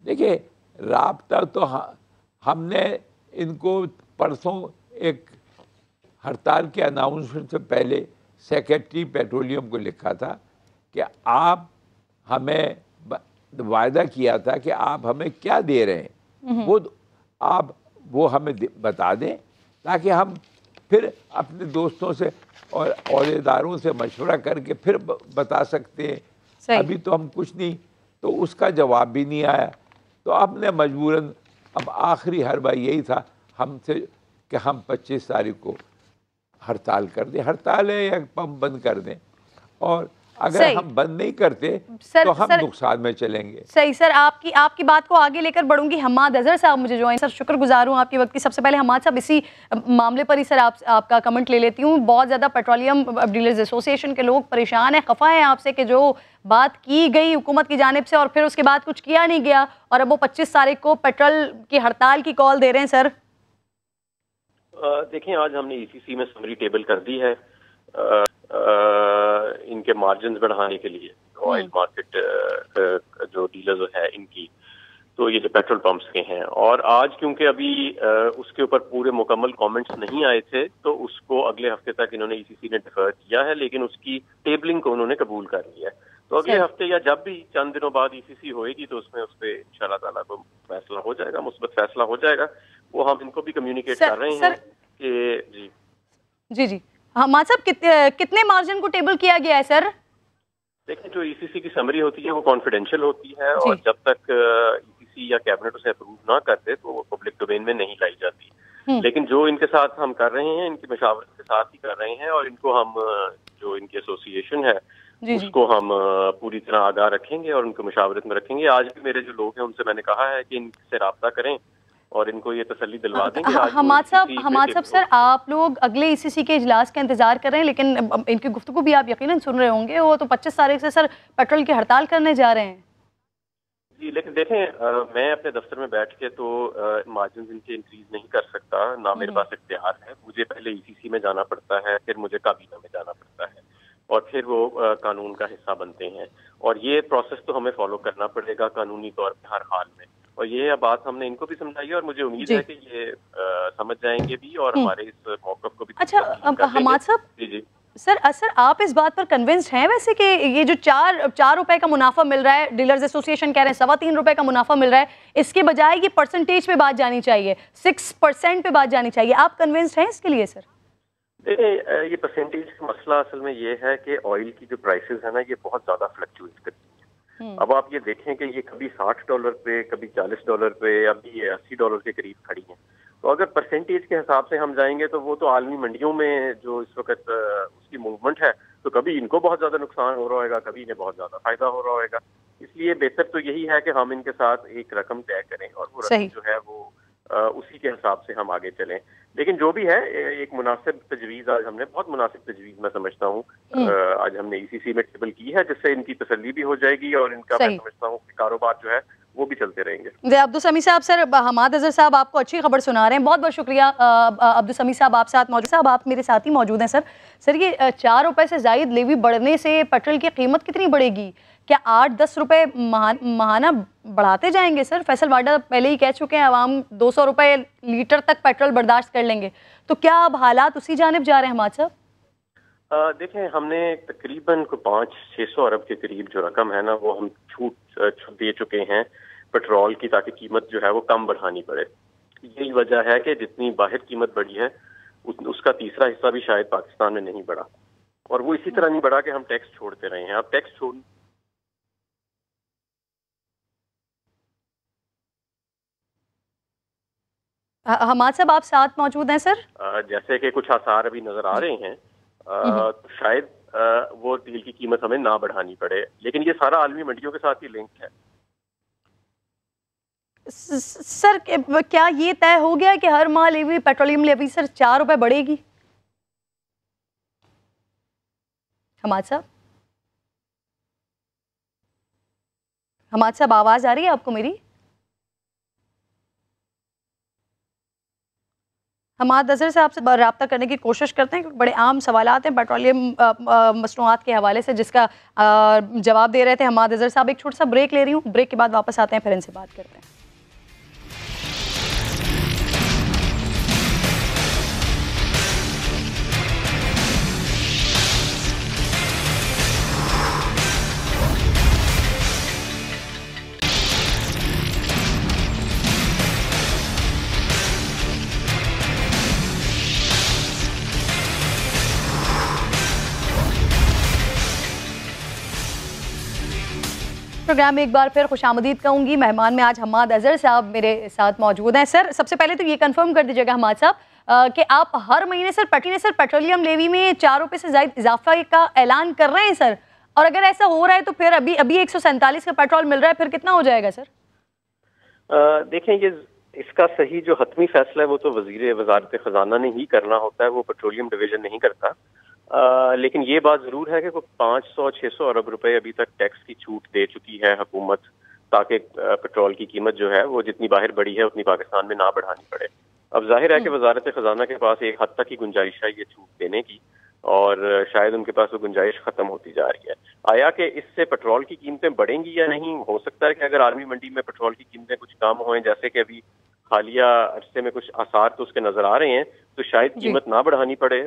Speaker 7: देखिए, राब्ता तो हमने इनको परसों एक हड़ताल के अनाउंसमेंट से पहले सेक्रेटरी पेट्रोलियम को लिखा था कि आप हमें वायदा किया था कि आप हमें क्या दे रहे हैं, वो हमें बता दें ताकि हम फिर अपने दोस्तों से और औहदेदारों से मशवरा करके फिर बता सकते हैं। अभी तो हम कुछ नहीं, तो उसका जवाब भी नहीं आया। तो आपने मजबूरन अब आखिरी हरबा यही था हमसे कि हम 25 तारीख को हड़ताल कर दें। हड़ताल है या पंप बंद कर दें, और अगर हम बंद नहीं करते तो हम नुकसान में चलेंगे।
Speaker 4: सही सर, आपकी बात को आगे लेकर बढ़ूंगी। हम्माद अजहर साहब मुझे ज्वाइन, सर शुक्रगुजार हूँ आपके वक्त की। सबसे पहले हम्माद साहब, इसी मामले पर ही सर आपका कमेंट ले लेती हूँ। बहुत ज़्यादा पेट्रोलियम डीलर्स एसोसिएशन के लोग परेशान हैं, खफा हैं आपसे कि जो बात की गई हुकूमत की जानिब से और फिर उसके बाद कुछ किया नहीं गया, और अब वो 25 तारीख को पेट्रोल की हड़ताल की कॉल दे रहे हैं। सर
Speaker 8: देखें, आज हमने ECC में समरी टेबल कर दी है इनके मार्जिन बढ़ाने के लिए, ऑयल मार्केट जो डीलर्स है इनकी, तो ये जो पेट्रोल पंप्स के हैं। और आज क्योंकि अभी उसके ऊपर पूरे मुकम्मल कमेंट्स नहीं आए थे, तो उसको अगले हफ्ते तक इन्होंने ECC ने डिफर किया है, लेकिन उसकी टेबलिंग को उन्होंने कबूल कर लिया है। तो अगले हफ्ते या जब भी चंद दिनों बाद ECC होएगी तो उसमें उस पर इंशाल्लाह ताला को फैसला हो जाएगा, मुस्बत फैसला हो जाएगा। वो हम इनको भी कम्युनिकेट कर रहे हैं कि
Speaker 4: जी हम्माद साहब, कितने मार्जिन को टेबल किया गया है सर?
Speaker 8: देखिए, जो ईसीसी की समरी होती है वो कॉन्फिडेंशियल होती है और जब तक ईसीसी या कैबिनेट उसे अप्रूव ना करते तो वो पब्लिक डोमेन में नहीं लाई जाती। लेकिन जो इनके साथ हम कर रहे हैं, इनकी मशावरत के साथ ही कर रहे हैं और इनको हम जो इनकी एसोसिएशन है उसको हम पूरी तरह आगाह रखेंगे और उनको मशावरत में रखेंगे। आज भी मेरे जो लोग हैं उनसे मैंने कहा है कि इनसे रब्ता करें और इनको ये तसल्ली दिलवा देंगे।
Speaker 4: हमाद साहब सर, आप लोग अगले ईसीसी के इजलास का इंतजार कर रहे हैं, लेकिन इनकी गुफ्तगू भी आप यकीनन सुन रहे होंगे। वो तो 25 तारीख से सर पेट्रोल की हड़ताल करने जा रहे हैं।
Speaker 8: जी, लेकिन देखें, मैं अपने दफ्तर में बैठ के तो मार्जिन इनके इंक्रीज नहीं कर सकता, ना मेरे पास इख्तियार है। मुझे पहले ईसीसी में जाना पड़ता है, फिर मुझे काबीना में जाना पड़ता है और फिर वो कानून का हिस्सा बनते हैं और ये प्रोसेस तो हमें फॉलो करना पड़ेगा कानूनी तौर पर हर हाल में। और ये बात हमने इनको भी समझाई और मुझे उम्मीद है कि ये समझ जाएंगे भी और हमारे इस मौक़िफ़ को भी।
Speaker 4: अच्छा हमाद साहब,
Speaker 8: जी
Speaker 4: सर आप इस बात पर कन्विंस्ड हैं वैसे कि ये जो चार रुपए का मुनाफा मिल रहा है, डीलर्स एसोसिएशन कह रहे हैं 3.25 रुपए का मुनाफा मिल रहा है, इसके बजाय ये परसेंटेज पे बात जानी चाहिए, 6% पे बात जानी चाहिए, आप कन्विंस्ड हैं इसके लिए सर?
Speaker 8: देखिए, ये परसेंटेज का मसला असल में ये है कि ऑयल की जो प्राइसेस है ना, ये बहुत ज्यादा फ्लक्चुएट करती है। अब आप ये देखें कि ये कभी $60 पे, कभी $40 पे, अभी $80 के करीब खड़ी है। तो अगर परसेंटेज के हिसाब से हम जाएंगे तो वो तो आलमी मंडियों में जो इस वक्त उसकी मूवमेंट है, तो कभी इनको बहुत ज्यादा नुकसान हो रहा होगा, कभी इन्हें बहुत ज्यादा फायदा हो रहा होगा। इसलिए बेहतर तो यही है कि हम इनके साथ एक रकम तय करें और वो रकम जो है वो उसी के हिसाब से हम आगे चलें। लेकिन जो भी है, एक मुनासिब तजवीज़ आज हमने, बहुत मुनासिब तजवीज़ मैं समझता हूँ, आज हमने ईसीसी में टेबल की है, जिससे इनकी तसल्ली भी हो जाएगी और इनका मैं समझता हूँ कि कारोबार जो है वो भी चलते रहेंगे।
Speaker 4: अब्दुल समी साहब, सर हमाद अजहर साहब आपको अच्छी खबर सुना रहे हैं, बहुत बहुत शुक्रिया। अब्दुल समी साहब आप साथ मौजूद, साहब आप मेरे साथ ही मौजूद हैं। सर ये 4 रुपए से ज़ायद लेवी बढ़ने से पेट्रोल की कीमत कितनी बढ़ेगी? क्या 8-10 रुपए महाना बढ़ाते जाएंगे सर? फैसल वाडा पहले ही कह चुके हैं आवाम 200 रुपए लीटर तक पेट्रोल बर्दाश्त कर लेंगे, तो क्या अब हालात उसी जानिब जा रहे हैं हमाद साहब?
Speaker 8: देखें, हमने तकरीबन 500-600 अरब के करीब जो रकम है ना, वो हम छूट दे चुके हैं पेट्रोल की, ताकि कीमत जो है वो कम बढ़ानी पड़े। यही वजह है कि जितनी बाहर कीमत बढ़ी है उसका तीसरा हिस्सा भी शायद पाकिस्तान में नहीं बढ़ा, और वो इसी तरह नहीं बढ़ा कि हम टैक्स छोड़ते रहे हैं। अब टैक्स छोड़
Speaker 4: हमाद साहब आप साथ मौजूद हैं सर?
Speaker 8: जैसे कि कुछ आसार अभी नजर आ रहे हैं, तो शायद वो तेल की कीमत हमें ना बढ़ानी पड़े, लेकिन ये सारा आलमी मंडियों के साथ ही लिंक है।
Speaker 4: सर क्या ये तय हो गया कि हर माह लेवी, पेट्रोलियम लेवी सर 4 रुपए बढ़ेगी? हमाद साहब आवाज आ रही है आपको मेरी? हमाद अजहर साहब से रब्ता करने की कोशिश करते हैं, क्योंकि बड़े आम सवालात हैं पेट्रोलियम मसनूआत के हवाले से, जिसका जवाब दे रहे थे हमाद अजहर साहब। एक छोटा सा ब्रेक ले रही हूँ, ब्रेक के बाद वापस आते हैं, फिर इनसे बात करते हैं। प्रोग्राम में एक बार फिर खुशामदीद कहूँगी। मेहमान में आज हमाद अजहर साहब मेरे साथ मौजूद हैं। सर सबसे पहले तो ये कंफर्म कर दीजिएगा हमाद साहब कि आप हर महीने सर पेट्रोलियम लेवी में 4 रुपये से ज़्यादा इजाफा का ऐलान कर रहे हैं सर, और अगर ऐसा हो रहा है तो फिर अभी 147 का पेट्रोल मिल रहा है, फिर कितना हो जाएगा सर?
Speaker 8: देखें, ये इसका सही जो हतमी फैसला है वो तो वज़ारत ख़जाना ने ही करना होता है, वो पेट्रोलियम डिवीजन नहीं करता। लेकिन ये बात जरूर है कि 500-600 अरब रुपए अभी तक टैक्स की छूट दे चुकी है हुकूमत, ताकि पेट्रोल की कीमत जो है वो जितनी बाहर बढ़ी है उतनी पाकिस्तान में ना बढ़ानी पड़े। अब जाहिर है कि वजारत खजाना के पास एक हद तक ही गुंजाइश है ये छूट देने की, और शायद उनके पास वो गुंजाइश खत्म होती जा रही है। आया कि इससे पेट्रोल की कीमतें बढ़ेंगी या नहीं, हो सकता है कि अगर आर्मी मंडी में पेट्रोल की कीमतें कुछ कम हों, जैसे कि अभी हालिया अरसे में कुछ आसार तो उसके नजर आ रहे हैं, तो शायद कीमत ना बढ़ानी पड़े।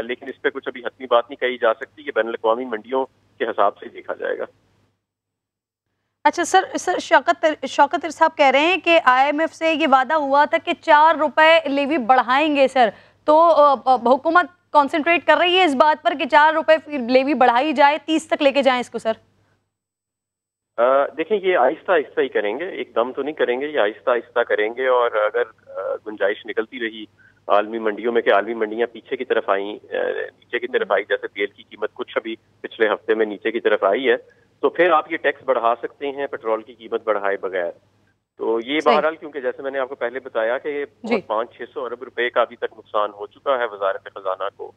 Speaker 8: लेकिन इस पे कुछ अभी हतमी बात नहीं कही जा सकती, ये बैनुल-अक़वामी मंडियों के हिसाब से देखा जाएगा।
Speaker 4: अच्छा सर शौकत साहब कह रहे हैं कि IMF से ये वादा हुआ था कि 4 रुपए लेवी बढ़ाएंगे सर, तो हुकूमत कॉन्सेंट्रेट कर रही है इस बात पर कि 4 रुपए लेवी बढ़ाई जाए, 30 तक लेके जाएं इसको सर?
Speaker 8: देखें, ये आहिस्ता आहिस्ता ही करेंगे, एकदम तो नहीं करेंगे, ये आहिस्ता आहिस्ता करेंगे। और अगर गुंजाइश निकलती रही आलमी मंडियों में कि आलमी मंडियां पीछे की तरफ आई, नीचे की तरफ आई, जैसे तेल की कीमत कुछ अभी पिछले हफ्ते में नीचे की तरफ आई है, तो फिर आप ये टैक्स बढ़ा सकते हैं पेट्रोल की कीमत बढ़ाए बगैर। तो ये बहरहाल, क्योंकि जैसे मैंने आपको पहले बताया कि 500-600 अरब रुपए का अभी तक नुकसान हो चुका है वजारत खजाना को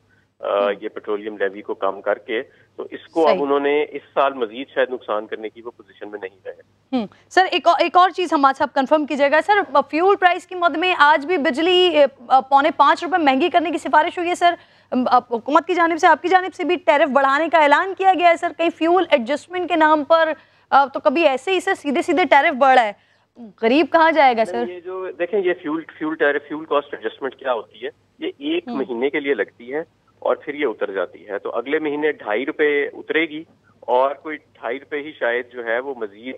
Speaker 8: ये पेट्रोलियम लेवी को कम करके, तो इसको अब उन्होंने इस साल मजीद शायद नुकसान करने की वो पोजीशन में नहीं रहे।
Speaker 4: सर एक और चीज हमारे साथ कंफर्म कीजिएगा सर, फ्यूल प्राइस की मद में आज भी बिजली 4.25 रुपए महंगी करने की सिफारिश हुई है सर, हुकूमत की जानिब से, आपकी जानिब से भी टैरिफ बढ़ाने का ऐलान किया गया है सर, कहीं फ्यूल एडजस्टमेंट के नाम पर तो कभी ऐसे ही सर सीधे सीधे टैरिफ बढ़ रहा है, गरीब कहाँ जाएगा सर?
Speaker 8: ये जो देखें, ये fuel tariff, fuel cost adjustment क्या होती है, ये 1 महीने के लिए लगती है और फिर ये उतर जाती है। तो अगले महीने 2.5 रुपए उतरेगी और कोई 2.5 रुपए ही शायद जो है वो मजीद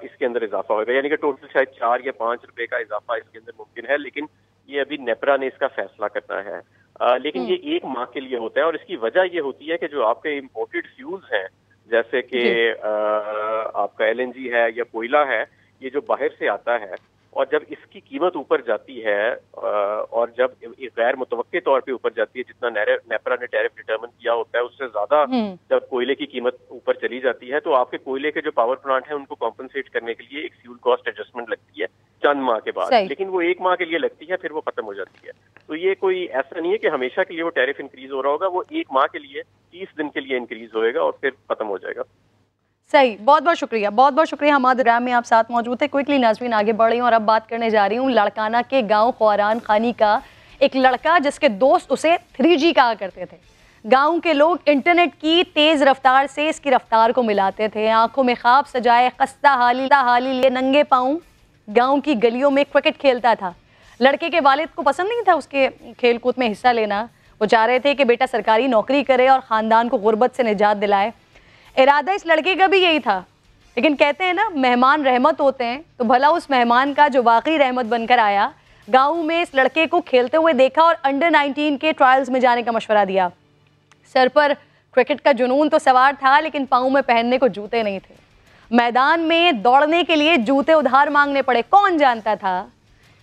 Speaker 8: इसके अंदर इजाफा होगा, यानी कि टोटल शायद 4 या 5 रुपए का इजाफा इसके अंदर मुमकिन है, लेकिन ये अभी नेपरा ने इसका फैसला करना है। लेकिन ये 1 माह के लिए होता है और इसकी वजह ये होती है कि जो आपके इम्पोर्टेड फ्यूल्स हैं, जैसे कि आपका LNG है या कोयला है, ये जो बाहर से आता है और जब इसकी कीमत ऊपर जाती है और जब गैर मुतवक्के तौर पे ऊपर जाती है, जितना नेपरा ने टैरिफ डिटरमिन किया होता है उससे ज्यादा जब कोयले की कीमत ऊपर चली जाती है, तो आपके कोयले के जो पावर प्लांट है उनको कॉम्पनसेट करने के लिए एक फ्यूल कॉस्ट एडजस्टमेंट लगती है चंद माह के बाद, लेकिन वो 1 माह के लिए लगती है, फिर वो खत्म हो जाती है। तो ये कोई ऐसा नहीं है कि हमेशा के लिए वो टैरिफ इंक्रीज हो रहा होगा, वो 1 माह के लिए 30 दिन के लिए इंक्रीज होएगा और फिर खत्म हो जाएगा।
Speaker 4: सही, बहुत बहुत शुक्रिया, बहुत बहुत शुक्रिया। हमारे प्रोग्राम में आप साथ मौजूद थे। क्विकली नाज़रीन आगे बढ़ रही हूँ और अब बात करने जा रही हूँ लाड़काना के गांव ख्वारान खानी का एक लड़का जिसके दोस्त उसे 3G कहा करते थे। गांव के लोग इंटरनेट की तेज़ रफ्तार से इसकी रफ्तार को मिलाते थे। आंखों में ख्वाब सजाए खस्ता हाली लिए नंगे पाँव गाँव की गलियों में क्रिकेट खेलता था। लड़के के वालिद को पसंद नहीं था उसके खेल कूद में हिस्सा लेना। वो चाह रहे थे कि बेटा सरकारी नौकरी करे और ख़ानदान को गुर्बत से निजात दिलाए। इरादा इस लड़के का भी यही था, लेकिन कहते हैं ना मेहमान रहमत होते हैं, तो भला उस मेहमान का जो वाकई रहमत बनकर आया, गांव में इस लड़के को खेलते हुए देखा और अंडर 19 के ट्रायल्स में जाने का मशवरा दिया। सर पर क्रिकेट का जुनून तो सवार था, लेकिन पाँव में पहनने को जूते नहीं थे। मैदान में दौड़ने के लिए जूते उधार मांगने पड़े। कौन जानता था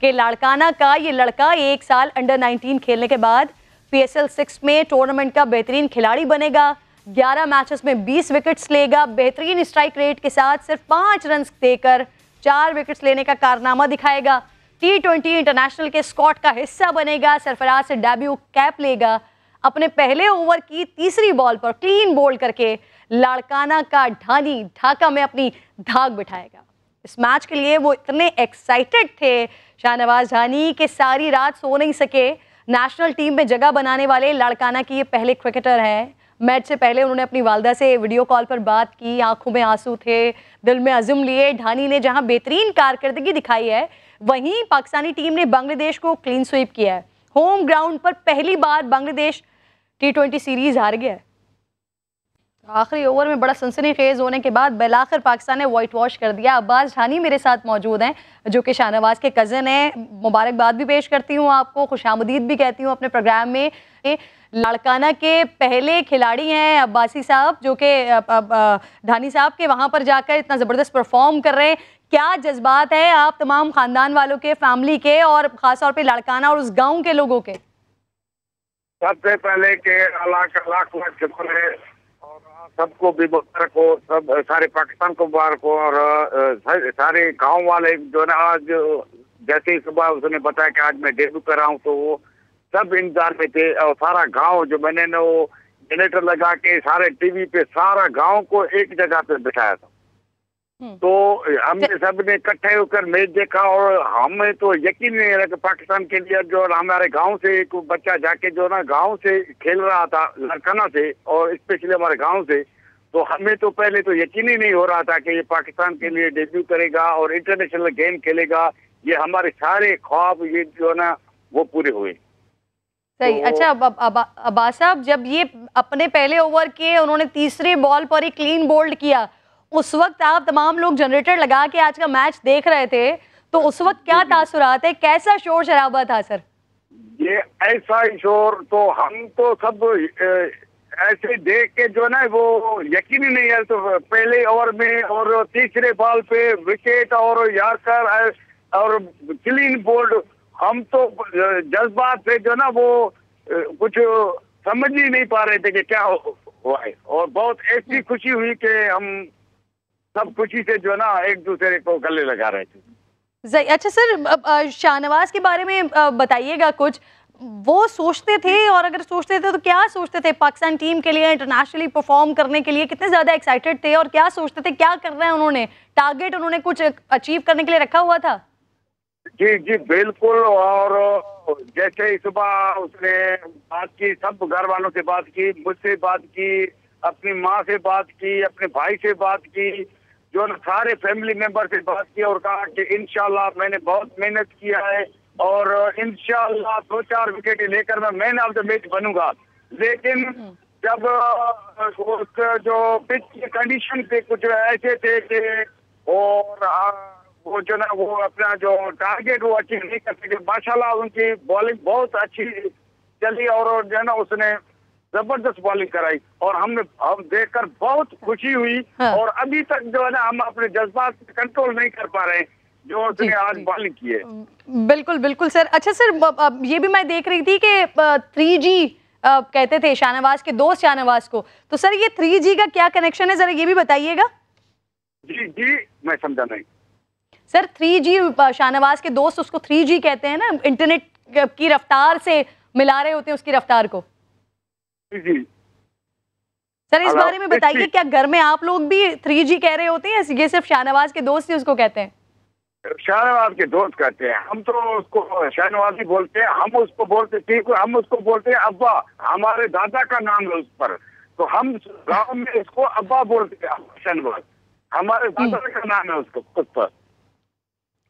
Speaker 4: कि लाड़काना का ये लड़का 1 साल अंडर 19 खेलने के बाद PSL 6 में टूर्नामेंट का बेहतरीन खिलाड़ी बनेगा, 11 मैचेस में 20 विकेट्स लेगा, बेहतरीन स्ट्राइक रेट के साथ सिर्फ 5 रन देकर 4 विकेट्स लेने का कारनामा दिखाएगा, T20 इंटरनेशनल के स्क्वाड का हिस्सा बनेगा, सरफराज से डेब्यू कैप लेगा, अपने पहले ओवर की तीसरी बॉल पर क्लीन बोल्ड करके लाड़काना का ढानी ढाका में अपनी धाक बिठाएगा। इस मैच के लिए वो इतने एक्साइटेड थे शाहनवाज ढानी कि सारी रात सो नहीं सके। नेशनल टीम में जगह बनाने वाले लाड़काना की ये पहले क्रिकेटर हैं। मैच से पहले उन्होंने अपनी वालदा से वीडियो कॉल पर बात की, आंखों में आंसू थे, दिल में अज़्म लिए। ढानी ने जहां बेहतरीन कारकर्दगी दिखाई है, वहीं पाकिस्तानी टीम ने बांग्लादेश को क्लीन स्वीप किया है। होम ग्राउंड पर पहली बार बांग्लादेश T20 सीरीज हार गया है। आखिरी ओवर में बड़ा सनसनीखेज होने के बाद बेलाखिर पाकिस्तान ने वाइट वॉश कर दिया। अब्बास ढानी मेरे साथ मौजूद हैं, जो कि शाहनवाज के कज़न हैं। मुबारकबाद भी पेश करती हूँ आपको, खुशामदीद भी कहती हूँ अपने प्रोग्राम में। लाड़काना के पहले खिलाड़ी हैं अब्बासी साहब, जो कि ढानी साहब के वहाँ पर जाकर इतना ज़बरदस्त परफॉर्म कर रहे हैं। क्या जज्बात है आप तमाम ख़ानदान वालों के, फैमिली के और ख़ास तौर पे लाड़काना और उस गाँव के लोगों के?
Speaker 9: सबसे पहले के लाख शुक्र है और सबको भी मुबारक हो, सब सारे पाकिस्तान को मुबारक हो। और सारे गांव वाले जो ना, आज जैसे ही सुबह उसने बताया कि आज मैं डेब्यू कर रहा हूँ, तो वो सब इंतजार में थे। और सारा गांव जो मैंने ना वो जनरेटर लगा के सारे टीवी पे सारा गांव को एक जगह पे बिठाया था, तो हमने सब ने इकट्ठे होकर मैच देखा और हमें तो यकीन नहीं रहा कि पाकिस्तान के लिए जो हमारे गांव से एक बच्चा जाके जो ना गांव से खेल रहा था लाड़काना से और स्पेशली हमारे गांव से, तो हमें तो पहले तो यकीन ही नहीं हो रहा था कि ये पाकिस्तान के लिए डेब्यू करेगा और इंटरनेशनल गेम खेलेगा। ये हमारे सारे ख्वाब ये जो ना वो पूरे हुए।
Speaker 4: सही। तो अच्छा अब्बास साहब, जब ये अपने पहले ओवर के उन्होंने तीसरी बॉल पर ही क्लीन बोल्ड किया, उस वक्त आप तमाम लोग जनरेटर लगा के आज का मैच देख रहे थे, तो उस वक्त क्या तासुरात है, कैसा शोर शराबा था सर?
Speaker 9: ये ऐसा शोर तो हम तो सब ऐसे देख के जो ना वो यकीन ही नहीं है। तो पहले ओवर में और तीसरे बॉल पे विकेट और यार्कर और क्लीन बोल्ड, हम तो जज्बात से जो ना वो कुछ समझ ही नहीं पा रहे थे कि क्या हुआ है। और बहुत ऐसी खुशी हुई कि हम सब खुशी से जो ना एक दूसरे को गले लगा रहे थे।
Speaker 4: अच्छा सर, शाहनवाज के बारे में बताइएगा कुछ। वो सोचते थे, और अगर सोचते थे तो क्या सोचते थे पाकिस्तान टीम के लिए इंटरनेशनली परफॉर्म करने के लिए? कितने ज्यादा एक्साइटेड थे और क्या सोचते थे, क्या कर रहे हैं उन्होंने? टारगेट उन्होंने कुछ अचीव करने के लिए रखा हुआ था?
Speaker 9: जी जी बिल्कुल। और जैसे ही सुबह उसने बात की, सब घर वालों से बात की, मुझसे बात की, अपनी माँ से बात की, अपने भाई से बात की, जो सारे फैमिली मेंबर से बात की और कहा कि इंशाल्लाह मैंने बहुत मेहनत किया है और इंशाल्लाह 2-4 विकेट लेकर मैं मैन ऑफ द मैच बनूंगा। लेकिन जब उस जो पिच की कंडीशन पे कुछ ऐसे थे कि और वो जो ना वो अपना जो टारगेट वो अचीव नहीं कर सके। माशाल्लाह उनकी बॉलिंग बहुत अच्छी चली और जो है ना उसने जबरदस्त बॉलिंग कराई और हम देखकर बहुत खुशी हुई। और अभी तक जो है ना हम अपने जज्बात कंट्रोल नहीं कर पा रहे हैं जो उसने आज बॉलिंग की है।
Speaker 4: बिल्कुल बिल्कुल सर। अच्छा सर, ये भी मैं देख रही थी कि 3G कहते थे शाहनवाज के दोस्त शाहनवाज को, तो सर ये 3G का क्या कनेक्शन है, जरा ये भी बताइएगा।
Speaker 9: जी जी मैं समझा नहीं
Speaker 4: सर। 3G शाहनवाज के दोस्त उसको 3G कहते हैं ना, इंटरनेट की रफ्तार से मिला रहे होते हैं उसकी रफ्तार को।
Speaker 9: जी
Speaker 4: सर इस बारे में बताइए, क्या घर में आप लोग भी 3G कह रहे होते हैं, ये सिर्फ शाहनवाज के दोस्त ही उसको कहते हैं?
Speaker 9: शाहनवाज के दोस्त कहते हैं, हम तो उसको शाहनवाज ही बोलते हैं। हम उसको बोलते ठीक, हम उसको बोलते हैं अब्बा, हमारे दादा का नाम है उस पर, तो हम गांव में इसको अब्बा बोलते हैं। शाहनवाज हमारे दादा का नाम है उसको उस पर।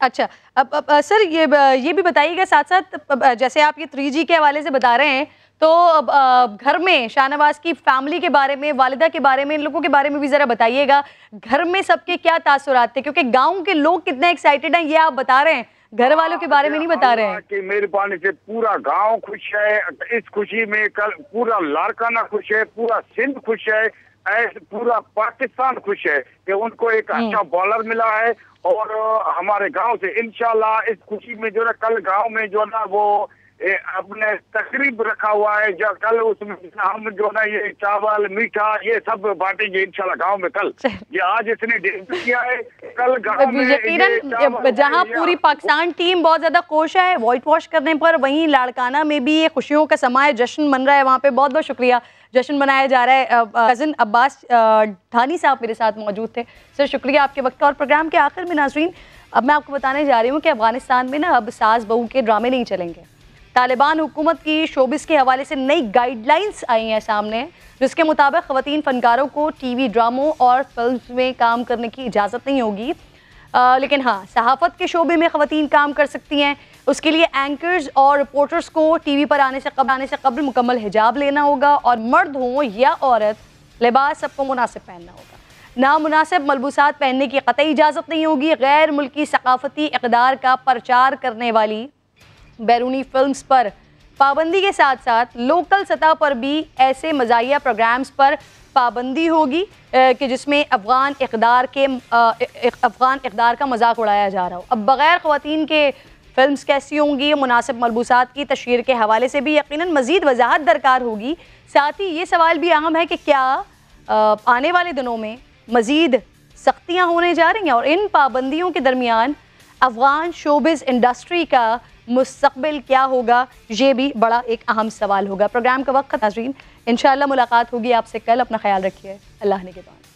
Speaker 4: अच्छा, अब सर ये भी बताइएगा साथ साथ, जैसे आप ये 3G के हवाले से बता रहे हैं, तो घर में शाहनवाज की फैमिली के बारे में, वालिदा के बारे में, इन लोगों के बारे में भी जरा बताइएगा। घर में सबके क्या तासुरात थे, क्योंकि गांव के लोग कितने एक्साइटेड हैं ये आप बता रहे हैं, घर वालों के बारे में नहीं बता रहे हैं।
Speaker 9: कि मेहरबानी से पूरा गांव खुश है। इस खुशी में कल पूरा लारकाना खुश है, पूरा सिंध खुश है, पूरा पाकिस्तान खुश है कि उनको एक अच्छा बॉलर मिला है। और हमारे गांव से इंशाल्लाह इस खुशी में जो है कल गांव में जो ना वो अपने तकरीब रखा हुआ है, जो कल उसमें हम जो ना ये चावल मीठा ये सब बांटेंगे इंशाल्लाह गांव में कल। ये आज इसने डिस्कस किया है, कल गांव में
Speaker 4: यकीनन जहां पूरी पाकिस्तान टीम बहुत ज्यादा खुश है व्हाइट वॉश करने पर, वहीं लाड़काना में भी ये खुशियों का समा है, जश्न मन रहा है वहाँ पे। बहुत बहुत शुक्रिया, जश्न मनाया जा रहा है। कज़न अब्बास धानी साहब मेरे साथ मौजूद थे। सर शुक्रिया आपके वक्त। और प्रोग्राम के आखिर में नाजरीन, अब मैं आपको बताने जा रही हूँ कि अफगानिस्तान में ना अब सास बहू के ड्रामे नहीं चलेंगे। तालिबान हुकूमत की शोबिस के हवाले से नई गाइडलाइंस आई हैं सामने, जिसके मुताबिक ख़वातीन फ़नकारों को टीवी ड्रामों और फिल्म में काम करने की इजाज़त नहीं होगी, लेकिन हाँ सहाफ़त के शोबे में ख़वातीन काम कर सकती हैं। उसके लिए एंकर्स और रिपोर्टर्स को टीवी पर आने से कबल मुकम्मल हिजाब लेना होगा, और मर्द हो या औरत लिबास सबको मुनासिब पहनना होगा। नामुनासिब मलबूसात पहनने की कतई इजाज़त नहीं होगी। गैर मुल्की सकाफ़ती इक़दार का प्रचार करने वाली बैरूनी फिल्म्स पर पाबंदी के साथ साथ लोकल सतह पर भी ऐसे मज़ाहिया प्रोग्राम्स पर पाबंदी होगी कि जिसमें अफ़गान इक़दार का मजाक उड़ाया जा रहा हो। अब बग़ैर ख़वातीन के फिल्म्स कैसी होंगी, मुनासिब मलबूसात की तशहीर के हवाले से भी यकीनन मज़ीद वजाहत दरकार होगी। साथ ही ये सवाल भी अहम है कि क्या आने वाले दिनों में मज़ीद सख्तियाँ होने जा रही हैं, और इन पाबंदियों के दरमियान अफ़गान शोबिज़ इंडस्ट्री का मुस्तक़बिल क्या होगा, ये भी बड़ा एक अहम सवाल होगा। प्रोग्राम का वक्त नाज़रीन, इंशाअल्लाह मुलाकात होगी आपसे कल। अपना ख्याल रखिए। अल्लाह ने के बाद।